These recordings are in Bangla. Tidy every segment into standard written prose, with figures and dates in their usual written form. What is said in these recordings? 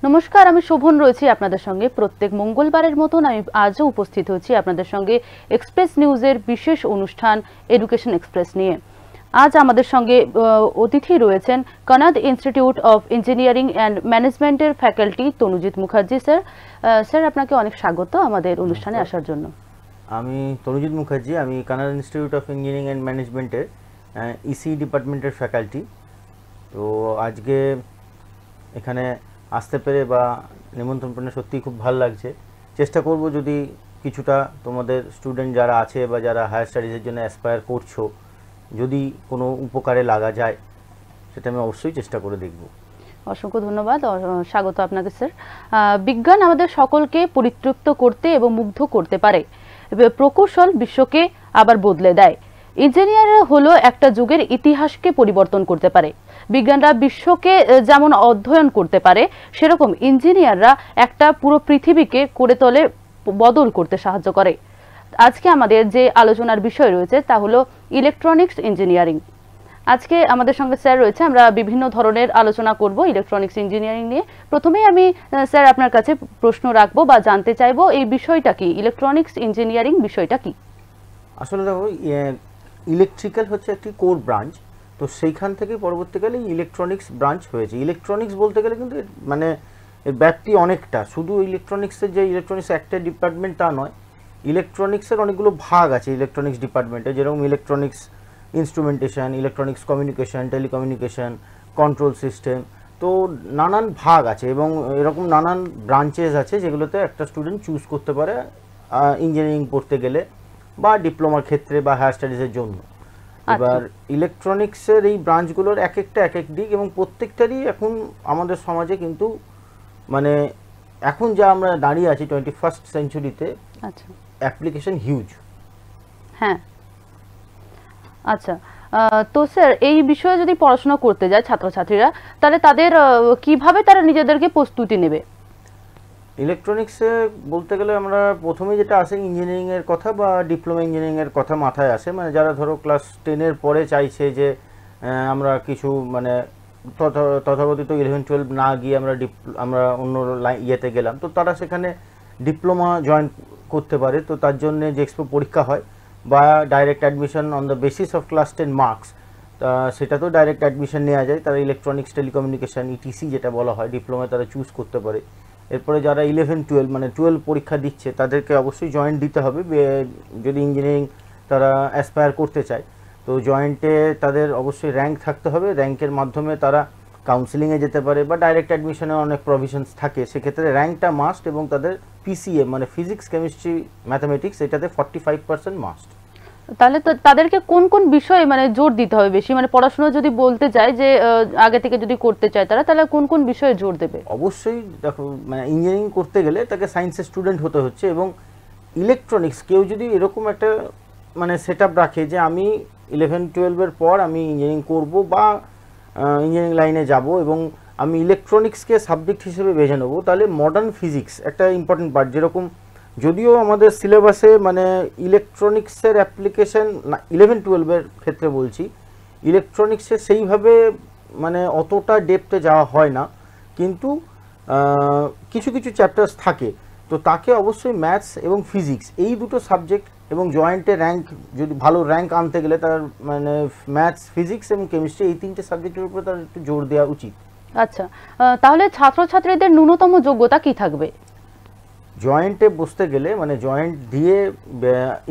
নমস্কার, আমি শোভন রয়েছি আপনাদের সঙ্গে। প্রত্যেক মঙ্গলবারের মতন আমি আজও উপস্থিত হয়েছি আপনাদের সঙ্গে এক্সপ্রেস নিউজের বিশেষ অনুষ্ঠান এডুকেশন এক্সপ্রেস নিয়ে। আজ আমাদের সঙ্গে অতিথি রয়েছেন Kanad institute of engineering and ম্যানেজমেন্টের ফ্যাকাল্টি তনুজিৎ মুখার্জি স্যার। স্যার, আপনাকে অনেক স্বাগত আমাদের অনুষ্ঠানে আসার জন্য। আমি তনুজিৎ মুখার্জি, আমি কানাড ইনস্টিটিউট অফ ইঞ্জিনিয়ারিং অ্যান্ড ম্যানেজমেন্টের ইসি ডিপার্টমেন্টের ফ্যাকাল্টি। তো আজকে এখানে আসতে পেরে বা নিমন্ত্রণ পেয়ে সত্যিই খুব ভালো লাগছে। চেষ্টা করব যদি কিছুটা তোমাদের স্টুডেন্ট যারা আছে বা যারা হায়ার স্টাডিজের জন্য অ্যাসপায়ার করছো, যদি কোনো উপকারে লাগা যায় সেটা আমি অবশ্যই চেষ্টা করে দেখব। অসংখ্য ধন্যবাদ, স্বাগত আপনাকে স্যার। বিজ্ঞান আমাদের সকলকে পরিতৃপ্ত করতে এবং মুগ্ধ করতে পারে, প্রকৌশল বিশ্বকে আবার বদলে দেয়। ইঞ্জিনিয়ার হলো একটা যুগের ইতিহাসকে পরিবর্তন করতে পারে। বিজ্ঞানরা বিশ্বকে যেমন অধ্যয়ন করতে পারে, সেরকম ইঞ্জিনিয়াররা একটা পুরো পৃথিবীকে করে তোলে, বদল করতে সাহায্য করে। আজকে আমাদের যে আলোচনার বিষয় রয়েছে তা হলো ইলেকট্রনিক্স ইঞ্জিনিয়ারিং। আজকে আমাদের সঙ্গে স্যার রয়েছে, আমরা বিভিন্ন ধরনের আলোচনা করব ইলেকট্রনিক্স ইঞ্জিনিয়ারিং নিয়ে। প্রথমেই আমি স্যার আপনার কাছে প্রশ্ন রাখবো বা জানতে চাইবো, এই বিষয়টা কি, ইলেকট্রনিক্স ইঞ্জিনিয়ারিং বিষয়টা কি? আসলে দেখো, ইলেকট্রিক্যাল হচ্ছে একটি কোর ব্রাঞ্চ, তো সেইখান থেকে পরবর্তীকালে ইলেকট্রনিক্স ব্রাঞ্চ হয়েছে। ইলেকট্রনিক্স বলতে গেলে কিন্তু মানে এর ব্যাপ্তি অনেকটা, শুধু ইলেকট্রনিক্সের যে ইলেকট্রনিক্স একটা ডিপার্টমেন্ট তা নয়, ইলেকট্রনিক্সের অনেকগুলো ভাগ আছে ইলেকট্রনিক্স ডিপার্টমেন্টে, যেরকম electronics instrumentation, electronics communication, telecommunication, control system, তো নানান ভাগ আছে এবং এরকম নানান ব্রাঞ্চেস আছে যেগুলোতে একটা স্টুডেন্ট চুজ করতে পারে ইঞ্জিনিয়ারিং পড়তে গেলে বা ডিপ্লোমার ক্ষেত্রে বা হায়ার স্টাডিজের জন্য। এবার ইলেকট্রনিক্সের এই ব্রাঞ্চগুলোর এক একটা এক এক দিক, এবং প্রত্যেকটারই এখন আমাদের সমাজে কিন্তু মানে এখন যা আমরা দাঁড়িয়ে আছি 21st সেঞ্চুরিতে, আচ্ছা, অ্যাপ্লিকেশন হিউজ। হ্যাঁ, আচ্ছা। তো স্যার, এই বিষয়ে যদি পড়াশোনা করতে যায় ছাত্রছাত্রীরা, তাহলে তাদের কিভাবে তারা নিজেদেরকে প্রস্তুতি নেবে? ইলেকট্রনিক্সে বলতে গেলে আমরা প্রথমে যেটা আসে ইঞ্জিনিয়ারিংয়ের কথা বা ডিপ্লোমা ইঞ্জিনিয়ারিংয়ের কথা মাথায় আসে। মানে যারা ধরো ক্লাস 10-এর পরে চাইছে যে আমরা কিছু মানে তথাকথিত 11-12 না গিয়ে আমরা অন্য ইয়েতে গেলাম, তো তারা সেখানে ডিপ্লোমা জয়েন করতে পারে। তো তার জন্য যে এক্সপো পরীক্ষা হয় বা direct admission on the basis of class 10 marks, তা সেটাতেও ডাইরেক্ট অ্যাডমিশন নেওয়া যায়। তারা ইলেকট্রনিক্স টেলিকমিউনিকেশন ইটিসি যেটা বলা হয় ডিপ্লোমা তারা চুজ করতে পারে। এরপরে যারা 11-12 মানে 12 পরীক্ষা দিচ্ছে তাদেরকে অবশ্যই জয়েন্ট দিতে হবে যদি ইঞ্জিনিয়ারিং তারা অ্যাসপায়ার করতে চায়। তো জয়েন্টে তাদের অবশ্যই র্যাঙ্ক থাকতে হবে, র্যাঙ্কের মাধ্যমে তারা কাউন্সিলিংয়ে যেতে পারে বা ডাইরেক্ট অ্যাডমিশনের অনেক প্রভিশনস থাকে, সেক্ষেত্রে র্যাঙ্কটা মাস্ট, এবং তাদের পিসিএম মানে ফিজিক্স কেমিস্ট্রি ম্যাথামেটিক্স এটাতে 45% মাস্ট। তাহলে তাদেরকে কোন কোন বিষয়ে মানে জোর দিতে হবে বেশি, মানে পড়াশোনা যদি বলতে চায় যে আগে থেকে যদি করতে চায় তারা, তাহলে কোন কোন বিষয়ে জোর দেবে? অবশ্যই দেখো, মানে ইঞ্জিনিয়ারিং করতে গেলে তাকে সায়েন্সের স্টুডেন্ট হতে হচ্ছে, এবং ইলেকট্রনিক্স কেউ যদি এরকম একটা মানে সেট আপ রাখে যে আমি 11-12-এর পর আমি ইঞ্জিনিয়ারিং করব বা ইঞ্জিনিয়ারিং লাইনে যাব এবং আমি ইলেকট্রনিক্সকে সাবজেক্ট হিসেবে বেছে নেবো, তাহলে মডার্ন ফিজিক্স একটা ইম্পর্টেন্ট পার্ট। যেরকম যদিও আমাদের সিলেবাসে মানে ইলেকট্রনিক্সের অ্যাপ্লিকেশন 11-12-এর ক্ষেত্রে বলছি, ইলেকট্রনিক্সে সেইভাবে মানে অতটা ডেপথে যাওয়া হয় না, কিন্তু কিছু কিছু চ্যাপ্টার্স থাকে। তো তাকে অবশ্যই ম্যাথস এবং ফিজিক্স এই দুটো সাবজেক্ট এবং জয়েন্টে র্যাঙ্ক, যদি ভালো র্যাঙ্ক আনতে গেলে তার মানে ম্যাথস, ফিজিক্স এবং কেমিস্ট্রি এই তিনটে সাবজেক্টের উপরে তার একটু জোর দেওয়া উচিত। আচ্ছা, তাহলে ছাত্রছাত্রীদের ন্যূনতম যোগ্যতা কি থাকবে জয়েন্টে বসতে গেলে? মানে জয়েন্ট দিয়ে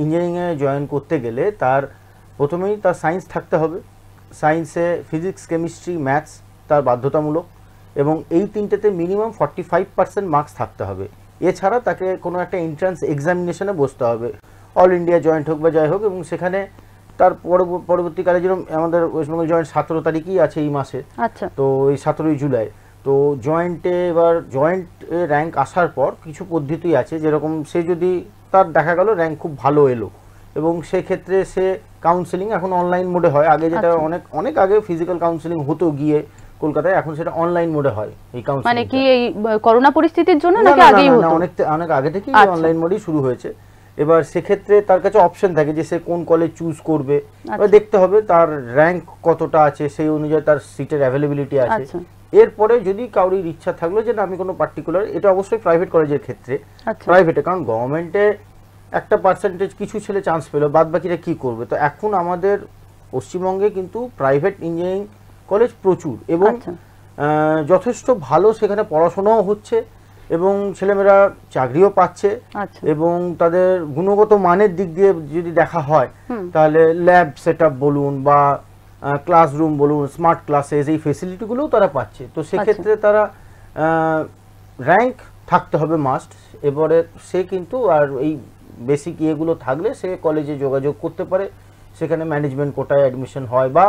ইঞ্জিনিয়ারিংয়ে জয়েন করতে গেলে তার প্রথমেই তার সায়েন্স থাকতে হবে। সায়েন্সে ফিজিক্স, কেমিস্ট্রি, ম্যাথস তার বাধ্যতামূলক, এবং এই তিনটেতে মিনিমাম 45% মার্কস থাকতে হবে। এছাড়া তাকে কোনো একটা এন্ট্রান্স এক্সামিনেশনে বসতে হবে, অল ইন্ডিয়া জয়েন্ট হোক বা যাই হোক, এবং সেখানে তার পরবর্তীকালে যেরকম আমাদের ওয়েস্টবেঙ্গল জয়েন্ট 17 তারিখই আছে এই মাসে। আচ্ছা, তো এই 17ই জুলাই। তো জয়েন্টে এবার জয়েন্ট র্যাঙ্ক আসার পর কিছু পদ্ধতি আছে, যেরকম সে যদি তার দেখা গেল র্যাঙ্ক খুব ভালো এলো, এবং সেক্ষেত্রে সে কাউন্সেলিং এখন অনলাইন মোডে হয়। আগে যেটা অনেক অনেক আগে ফিজিক্যাল কাউন্সেলিং হতো গিয়ে কলকাতায়, এখন সেটা অনলাইন মোডে হয়। এই কাউন্সেলিং মানে কি এই করোনা পরিস্থিতির জন্য নাকি আগেই হতো? অনেক আগে থেকেই অনলাইন মোডেই শুরু হয়েছে। এবার সেক্ষেত্রে তার কাছে অপশন থাকে যে সে কোন কলেজ চুজ করবে, এবার দেখতে হবে তার র্যাঙ্ক কতটা আছে, সেই অনুযায়ী তার সিটের অ্যাভেলেবিলিটি আছে। এরপরে যদি কারোর ইচ্ছা থাকলো যে না আমি কোনো পার্টিকুলার, এটা অবশ্যই প্রাইভেট কলেজের ক্ষেত্রে, প্রাইভেটে, কারণ গভর্নমেন্টে একটা পার্সেন্টেজ কিছু ছেলে চান্স পেলো, বাদ বাকিরা কী করবে। তো এখন আমাদের পশ্চিমবঙ্গে কিন্তু প্রাইভেট ইঞ্জিনিয়ারিং কলেজ প্রচুর এবং যথেষ্ট ভালো সেখানে পড়াশোনাও হচ্ছে এবং ছেলেমেয়েরা চাকরিও পাচ্ছে এবং তাদের গুণগত মানের দিক দিয়ে যদি দেখা হয় তাহলে ল্যাব সেট আপ বলুন বা ক্লাসরুম বলুন, স্মার্ট ক্লাসেস, এই ফেসিলিটিগুলোও তারা পাচ্ছে। তো সেক্ষেত্রে তারা র্যাঙ্ক থাকতে হবে মাস্ট। এবারে সে কিন্তু আর এই বেসিক ইয়েগুলো থাকলে সে কলেজে যোগাযোগ করতে পারে, সেখানে ম্যানেজমেন্ট কোটায় অ্যাডমিশন হয় বা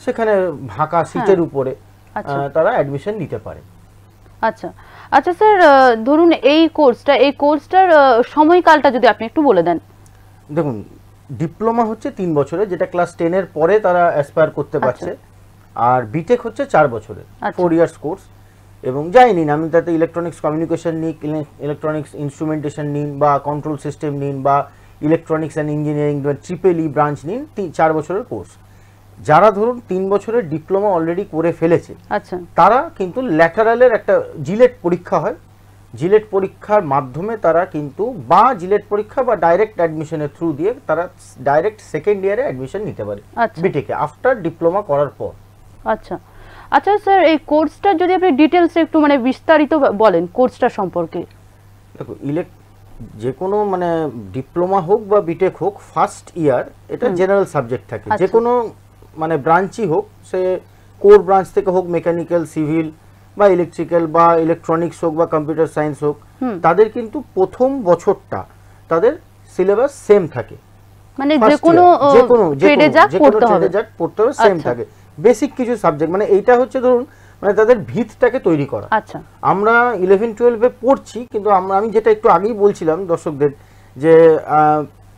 সেখানে ফাঁকা সিটের উপরে তারা অ্যাডমিশন নিতে পারে। আচ্ছা আচ্ছা স্যার, ধরুন এই কোর্সটার সময়কালটা যদি আপনি একটু বলে দেন। দেখুন, ডিপ্লোমা হচ্ছে 3 বছরের, যেটা ক্লাস 10 এর পরে তারা অ্যাসপায়ার করতে পারছে, আর বিটেক হচ্ছে 4 বছরের, 4 ইয়ার্স কোর্স। এবং যাই নিন, আমি তাতে ইলেকট্রনিক্স কমিউনিকেশন নিন, ইলেকট্রনিক্স ইনস্ট্রুমেন্টেশন নিন বা কন্ট্রোল সিস্টেম নিন বা electronics and engineering triple E branch নিন, 4 বছরের কোর্স। যারা ধরুন 3 বছরের ডিপ্লোমা অলরেডি করে ফেলেছে তারা কিন্তু ল্যাটারালের একটা জিলেট পরীক্ষা হয়, জিলেট পরীক্ষার মাধ্যমে তারা কিন্তু বা জিলেট পরীক্ষা বা ডাইরেক্ট অ্যাডমিশনের থ্রু দিয়ে তারা ডাইরেক্ট সেকেন্ড ইয়ারে অ্যাডমিশন নিতে পারে বিটেকে আফটার ডিপ্লোমা করার পর। আচ্ছা আচ্ছা স্যার, এই কোর্সটা যদি আপনি ডিটেইলসে একটু মানে বিস্তারিত বলেন কোর্সটা সম্পর্কে। দেখো, যে কোনো মানে ডিপ্লোমা হোক বা বিটেক হোক, ফার্স্ট ইয়ার এটা জেনারেল সাবজেক্ট থাকে, যে কোনো মানে ব্রাঞ্চই হোক, সে কোর ব্রাঞ্চ থেকে হোক, মেকানিক্যাল, সিভিল বা ইলেকট্রিক্যাল বা ইলেকট্রনিক্স হোক বা কম্পিউটার সায়েন্স হোক, তাদের কিন্তু প্রথম বছরটা তাদের সিলেবাস সেম থাকে, মানে যে কোনো ট্রেডে যাক পড়তে হবে সেম থাকে। বেসিক কিছু সাবজেক্ট মানে এইটা হচ্ছে ধরুন মানে তাদের ভিতটাকে তৈরি করা। আচ্ছা, আমরা 11-12 পড়ছি, কিন্তু আমি যেটা একটু আগেই বলছিলাম দর্শকদের যে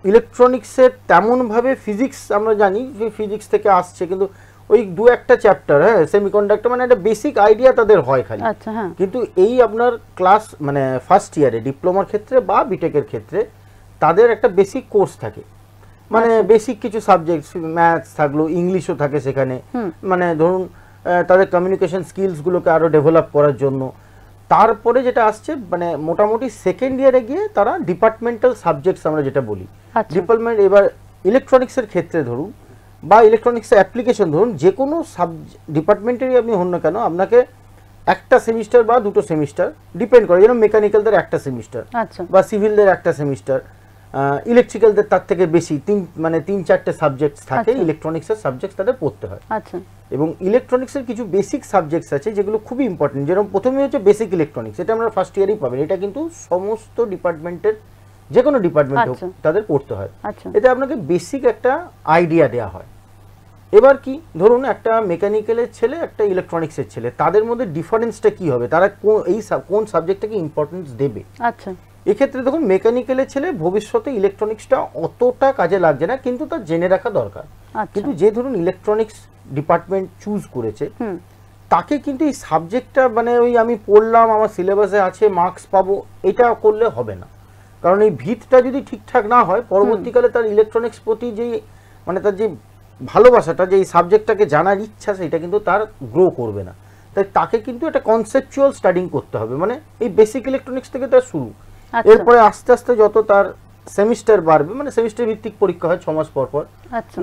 ইলেকট্রনিক্সের তেমনভাবে ফিজিক্স আমরা জানি যে ফিজিক্স থেকে আসছে, কিন্তু ওই 2-1টা চ্যাপ্টার, হ্যাঁ, সেমিকন্ডাক্টর, মানে একটা বেসিক আইডিয়া তাদের হয় খালি। কিন্তু এই আপনার ক্লাস মানে ফার্স্ট ইয়ারে ডিপ্লোমার ক্ষেত্রে বা বিটেকের ক্ষেত্রে তাদের একটা বেসিক কোর্স থাকে, মানে বেসিক কিছু সাবজেক্ট, ম্যাথস থাকলো, ইংলিশও থাকে সেখানে, মানে ধরুন তাদের কমিউনিকেশন স্কিলসগুলোকে আরও ডেভেলপ করার জন্য। তারপরে যেটা আসছে মানে মোটামুটি সেকেন্ড ইয়ারে গিয়ে তারা ডিপার্টমেন্টাল সাবজেক্টস আমরা যেটা বলি, ডিপার্টমেন্ট, এবার ইলেকট্রনিক্সের ক্ষেত্রে ধরুন বা ইলেকট্রনিক্সের অ্যাপ্লিকেশন ধরুন, যে কোনো ডিপার্টমেন্টেরই আপনি হন না কেন, আপনাকে একটা সেমিস্টার বা দুটো সেমিস্টার ডিপেন্ড করে, যেরকম মেকানিক্যালদের একটা সেমিস্টার বা সিভিলদের একটা সেমিস্টার, ইলেকট্রিক্যালদের তার থেকে বেশি 3-4টে সাবজেক্টস থাকে, ইলেকট্রনিক্সের সাবজেক্টস তাদের পড়তে হয়। এবং ইলেকট্রনিক্সের কিছু বেসিক সাবজেক্টস আছে যেগুলো খুবই ইম্পর্টেন্ট, যেরকম প্রথমে হচ্ছে বেসিক ইলেকট্রনিক্স, এটা আমরা ফার্স্ট ইয়ারেই পাবেন, এটা কিন্তু সমস্ত ডিপার্টমেন্টের যে কোনো ডিপার্টমেন্ট হোক তাদের পড়তে হয়। এতে আপনাকে বেসিক একটা আইডিয়া দেওয়া হয়। এবার কি ধরুন একটা মেকানিক্যালের ছেলে একটা ইলেকট্রনিক্সের ছেলে, তাদের মধ্যে ডিফারেন্সটা কি হবে, তারা কোন সাবজেক্টটাকে ইম্পর্টেন্স দেবে। এক্ষেত্রে দেখুন মেকানিক্যালের ছেলে ভবিষ্যতে ইলেকট্রনিক্সটা অতটা কাজে লাগছে না, কিন্তু তার জেনে রাখা দরকার। কিন্তু যে ধরুন ইলেকট্রনিক্স ডিপার্টমেন্ট চুজ করেছে তাকে কিন্তু এই সাবজেক্টটা মানে ওই আমি পড়লাম আমার সিলেবাসে আছে মার্কস পাবো এটা করলে হবে না, কারণ এই ভিতটা যদি ঠিকঠাক না হয় পরবর্তীকালে তার ইলেকট্রনিক্স প্রতি যেই মানে তার যে ভালোবাসাটা, যে এই সাবজেক্টটাকে জানার ইচ্ছা, সেটা কিন্তু তার গ্রো করবে না। তাই তাকে কিন্তু একটা কনসেপচুয়াল স্টাডিং করতে হবে, মানে এই বেসিক ইলেকট্রনিক্স থেকে তার শুরু, এরপরে আস্তে আস্তে যত তার সেমিস্টার বাড়বে, মানে সেমিস্টার ভিত্তিক পরীক্ষা হয় 6 মাস পর পর,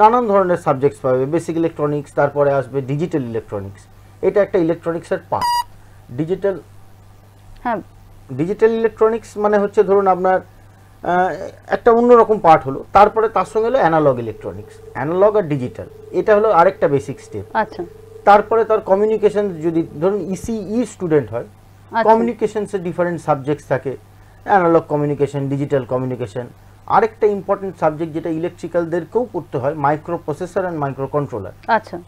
নানান ধরনের সাবজেক্টস পাবে, বেসিক ইলেকট্রনিক্স, তারপরে আসবে ডিজিটাল ইলেকট্রনিক্স, এটা একটা ইলেকট্রনিক্সের পার্ট। ডিজিটাল ইলেকট্রনিক্স মানে হচ্ছে ধরুন আপনার একটা অন্যরকম পার্ট হলো, তারপরে তার সঙ্গে হলো অ্যানালগ ইলেকট্রনিক্স, অ্যানালগ আর ডিজিটাল, এটা হলো আরেকটা বেসিক স্টেপ। তারপরে তার কমিউনিকেশন, যদি ধরুন ইসিই স্টুডেন্ট হয়, কমিউনিকেশনসের ডিফারেন্ট সাবজেক্টস থাকে, অ্যানালগ কমিউনিকেশন, ডিজিটাল কমিউনিকেশন। আরেকটা ইম্পর্টেন্ট সাবজেক্ট যেটা ইলেকট্রিক্যালদেরকেও পড়তে হয়, micro processor and micro controller.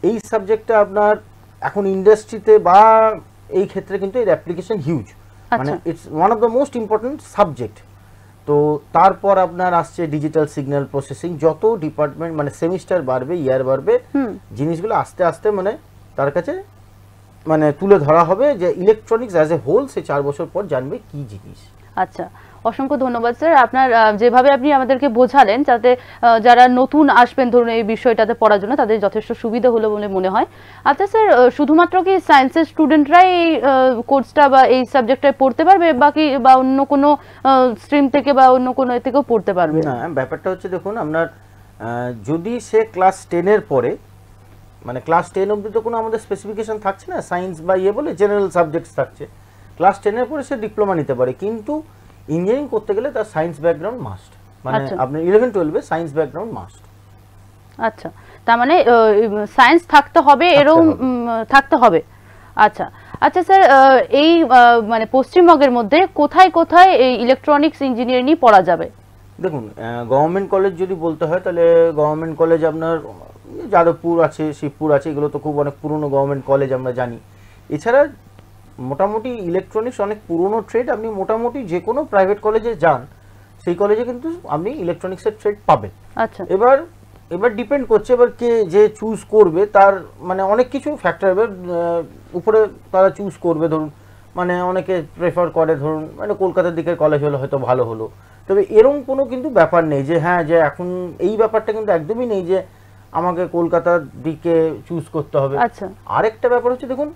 এই সাবজেক্টটা আপনার এখন ইন্ডাস্ট্রিতে বা এই ক্ষেত্রে কিন্তু এর অ্যাপ্লিকেশন হিউজ, মানে it's one of the most important subject. তো তারপর আপনার আসছে ডিজিটাল সিগন্যাল প্রসেসিং, যত ডিপার্টমেন্ট মানে সেমিস্টার বাড়বে, ইয়ার বাড়বে, জিনিসগুলো আস্তে আস্তে মানে তার কাছে মানে তুলে ধরা হবে যে ইলেকট্রনিক্স অ্যাজ এ হোল সে 4 বছর পর জানবে কি জিনিস। আচ্ছা, অসংখ্য ধন্যবাদ স্যার, আপনার যেভাবে আপনি আমাদেরকে বোঝালেন যাতে যারা নতুন আসবেন ধরুন এই বিষয়টাতে পড়ার জন্য তাদের যথেষ্ট সুবিধা হলো বলে মনে হয়। আচ্ছা স্যার, শুধুমাত্র কি সায়েন্সের স্টুডেন্টরাই এই কোর্সটা বা এই সাবজেক্টটায় পড়তে পারবে বাকি বা অন্য কোনো স্ট্রিম থেকে বা অন্য কোনো এ থেকেও পড়তে পারবে? না, ব্যাপারটা হচ্ছে দেখুন আপনার যদি সে ক্লাস 10-এর পরে, মানে ক্লাস 10 অবধি তো কোনো আমাদের স্পেসিফিকেশন থাকছে না সায়েন্স বা বলে জেনারেল সাবজেক্টস থাকছে, ক্লাস 10-এর পরে সে ডিপ্লোমা নিতে পারে, কিন্তু ইঞ্জিনিয়ারিং করতে গেলে তার সায়েন্স ব্যাকগ্রাউন্ড মাস্ট, মানে আপনার 11-12-এ সায়েন্স ব্যাকগ্রাউন্ড মাস্ট। আচ্ছা, তার মানে সায়েন্স থাকতে হবে, এরকম থাকতে হবে। আচ্ছা আচ্ছা স্যার, এই মানে পশ্চিমবঙ্গের মধ্যে কোথায় কোথায় এই ইলেকট্রনিক্স ইঞ্জিনিয়ারিং নিয়ে পড়া যাবে? দেখুন, গভর্নমেন্ট কলেজ যদি বলতে হয় তাহলে গভর্নমেন্ট কলেজ আপনার যাদবপুর আছে, শিবপুর আছে, এগুলো তো খুব অনেক পুরনো গভর্নমেন্ট কলেজ আমরা জানি। এছাড়া মোটামুটি ইলেকট্রনিক্স অনেক পুরনো ট্রেড, আপনি মোটামুটি যে কোনো প্রাইভেট কলেজে যান সেই কলেজে কিন্তু আপনি ইলেকট্রনিক্সের ট্রেড পাবেন। আচ্ছা, এবার ডিপেন্ড করছে এবার কে যে চুজ করবে তার মানে অনেক কিছু ফ্যাক্টর এবার উপরে তারা চুজ করবে। ধরুন মানে অনেকে প্রেফার করে ধরুন মানে কলকাতার দিকের কলেজ হলে হয়তো ভালো হলো, তবে এরকম কোনো কিন্তু ব্যাপার নেই যে হ্যাঁ যে এখন এই ব্যাপারটা কিন্তু একদমই নেই যে আমাকে কলকাতার দিকে চুজ করতে হবে। আচ্ছা, আরেকটা ব্যাপার হচ্ছে দেখুন,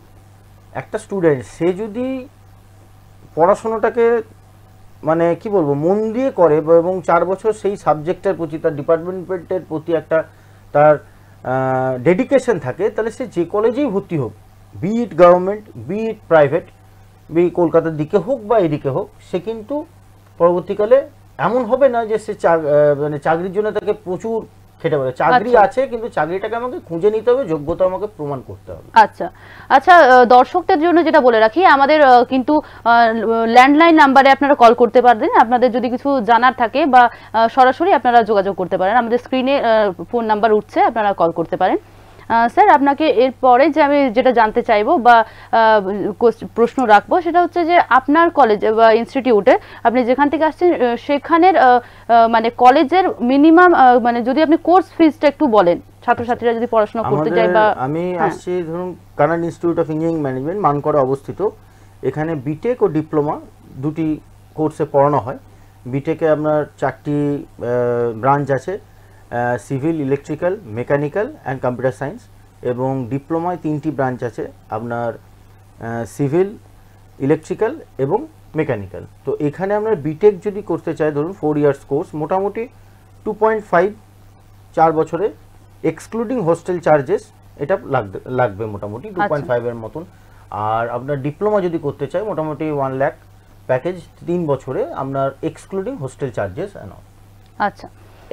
একটা স্টুডেন্ট সে যদি পড়াশোনাটাকে মানে কি বলবো মন দিয়ে করে এবং 4 বছর সেই সাবজেক্টের প্রতি তার ডিপার্টমেন্টের প্রতি একটা তার ডেডিকেশন থাকে, তাহলে সে যে কলেজেই ভর্তি হোক, বি ইট গভর্নমেন্ট, বি ইট প্রাইভেট, বি কলকাতার দিকে হোক বা এদিকে হোক, সে কিন্তু পরবর্তীকালে এমন হবে না যে সে মানে চাকরির জন্য তাকে প্রচুর খেটে পড়ে। চাকরি আছে কিন্তু চাকরিটাকে আমাকে খুঁজে নিতে হবে, যোগ্যতা আমাকে প্রমাণ করতে হবে। আচ্ছা আচ্ছা, দর্শকদের জন্য যেটা বলে রাখি, আমাদের কিন্তু ল্যান্ডলাইন নাম্বারে আপনারা কল করতে পারবেন, আপনাদের যদি কিছু জানার থাকে বা সরাসরি আপনারা যোগাযোগ করতে পারেন, আমাদের স্ক্রিনে ফোন নাম্বার উঠছে, আপনারা কল করতে পারেন। স্যার, আপনাকে এরপরে যে আমি যেটা জানতে চাইবো বা প্রশ্ন রাখবো সেটা হচ্ছে যে আপনার কলেজে বা ইনস্টিটিউটে আপনি যেখান থেকে আসছেন সেখানের মানে কলেজের মিনিমাম মানে যদি আপনি কোর্স ফিজটা একটু বলেন, ছাত্রছাত্রীরা যদি পড়াশোনা করতে যায়। বা আমি আসছি ধরুন কানাড ইনস্টিটিউট অফ ইঞ্জিনিয়ারিং ম্যানেজমেন্ট, মানকড়ে অবস্থিত। এখানে বিটেক ও ডিপ্লোমা দুটি কোর্সে পড়ানো হয়। বিটেকে আপনার 4টি ব্রাঞ্চ আছে, civil, electrical, mechanical and computer science, এবং ডিপ্লোমায় 3টি ব্রাঞ্চ আছে আপনার সিভিল, ইলেকট্রিক্যাল এবং মেকানিক্যাল। তো এখানে আমরা বিটেক যদি করতে চাই ধরুন 4 ইয়ার্স কোর্স, মোটামুটি 2.5 4 বছরে এক্সক্লুডিং হোস্টেল চার্জেস এটা লাগবে মোটামুটি 2.5 এর মতন। আর আপনার ডিপ্লোমা যদি করতে চাই মোটামুটি 1 লাখ প্যাকেজ 3 বছরে আপনার excluding hostel charges and all. আচ্ছা,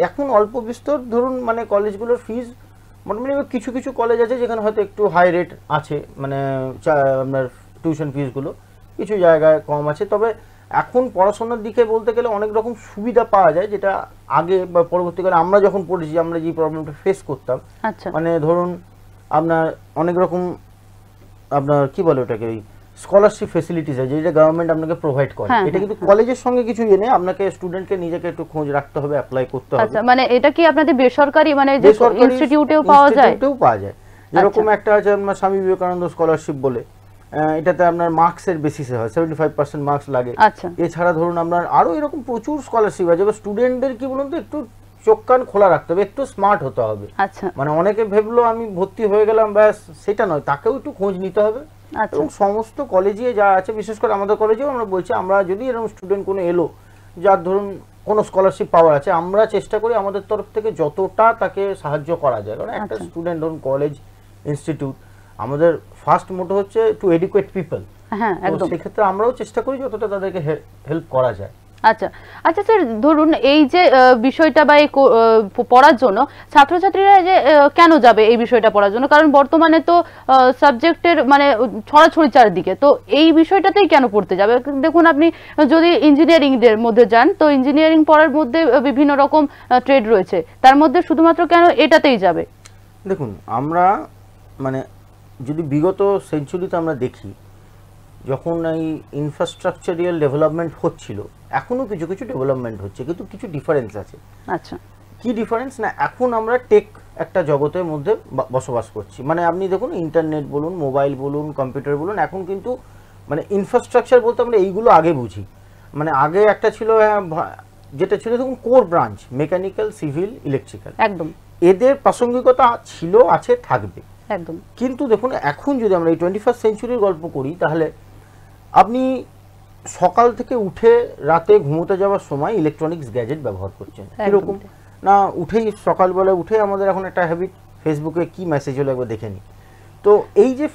এখন অল্প বিস্তর ধরুন মানে কলেজগুলোর ফিজ মোটামুটি কিছু কিছু কলেজ আছে যেখানে হয়তো একটু হাই রেট আছে, মানে আপনার টিউশন ফিজগুলো কিছু জায়গায় কম আছে। তবে এখন পড়াশোনার দিকে বলতে গেলে অনেক রকম সুবিধা পাওয়া যায়, যেটা আগে বা পরবর্তীকালে আমরা যখন পড়েছি আমরা যে প্রবলেমটা ফেস করতাম, মানে ধরুন আপনার অনেক রকম আপনার কি বলে ওটাকে ওই স্কলারশিপ ফ্যাসিলিটিস আছে যেটা গভর্নমেন্ট আপনাকে প্রোভাইড করে। এটা কিন্তু কলেজের সঙ্গে কিছু ইয়ে নেই, আপনাকে স্টুডেন্টকে নিজেকে একটু খোঁজ রাখতে হবে, অ্যাপ্লাই করতে হবে। আচ্ছা, মানে এটা কি আপনাদের বেসরকারি মানে যে ইনস্টিটিউটেও পাওয়া যায়? ইনস্টিটিউটেও পাওয়া যায়, যেরকম একটা আছে আপনার স্বামী বিবেকানন্দ স্কলারশিপ বলে, এটাতে আপনার মার্কসের বেসিসে হয়, 75% মার্কস লাগে। এছাড়া ধরুন আপনার আরো এরকম প্রচুর স্কলারশিপ আছে। এবার স্টুডেন্টদের কি বলুন তো একটু চোখ কান খোলা রাখতে হবে, একটু স্মার্ট হতে হবে। মানে অনেকে ভেবলো আমি ভর্তি হয়ে গেলাম ব্যাস, সেটা নয়, তাকেও একটু খোঁজ নিতে হবে। এবং সমস্ত কলেজে যা আছে, বিশেষ করে আমাদের কলেজেও আমরা বলছি, আমরা যদি এরকম স্টুডেন্ট কোনো এলো যার ধরুন কোনো স্কলারশিপ পাওয়ার আছে, আমরা চেষ্টা করি আমাদের তরফ থেকে যতটা তাকে সাহায্য করা যায়। কারণ একটা স্টুডেন্ট ধরুন কলেজ ইনস্টিটিউট, আমাদের ফার্স্ট মোটো হচ্ছে টু এডুকেট পিপল। হ্যাঁ, একদম। সেক্ষেত্রে আমরাও চেষ্টা করি যতটা তাদেরকে হেল্প করা যায়। আচ্ছা আচ্ছা স্যার, ধরুন এই যে বিষয়টা বা পড়ার জন্য ছাত্রছাত্রীরা যে কেন যাবে এই বিষয়টা পড়ার জন্য, কারণ বর্তমানে তো সাবজেক্টের মানে ছড়াছড়ি চারিদিকে, তো এই বিষয়টাতেই কেন পড়তে যাবে? দেখুন আপনি যদি ইঞ্জিনিয়ারিং এর মধ্যে যান, তো ইঞ্জিনিয়ারিং পড়ার মধ্যে বিভিন্ন রকম ট্রেড রয়েছে, তার মধ্যে শুধুমাত্র কেন এটাতেই যাবে? দেখুন আমরা মানে যদি বিগত সেঞ্চুরিতে আমরা দেখি, যখন এই ইনফ্রাস্ট্রাকচারাল ডেভেলপমেন্ট হচ্ছিল, এখনো কিছু কিছু ডেভেলপমেন্ট হচ্ছে, কিন্তু কিছু ডিফারেন্স আছে। আচ্ছা, কি ডিফারেন্স? না এখন আমরা টেক একটা জগতের মধ্যে বসবাস করছি। মানে আপনি দেখুন ইন্টারনেট বলুন, মোবাইল বলুন, কম্পিউটার বলুন, এখন কিন্তু মানে ইনফ্রাস্ট্রাকচার বলতে আমরা এইগুলো আগে বুঝি। মানে আগে একটা ছিল যেটা ছিল তখন core branch, mechanical, civil, electrical, একদম এদের প্রাসঙ্গিকতা ছিল, আছে, থাকবে। একদম কিন্তু দেখুন এখন যদি আমরা এই 21st সেঞ্চুরির গল্প করি, তাহলে আপনি সকাল থেকে উঠে রাতে ঘুমোতে যাওয়ার সময় ইলেকট্রনিক্স গ্যাজেট ব্যবহার করছেন। কিরকম না, উঠেই সকালবেলা উঠে আমাদের এখন একটা হ্যাবিট, ফেসবুকে কি মেসেজ হলো একবার দেখে নিই। তো এই যে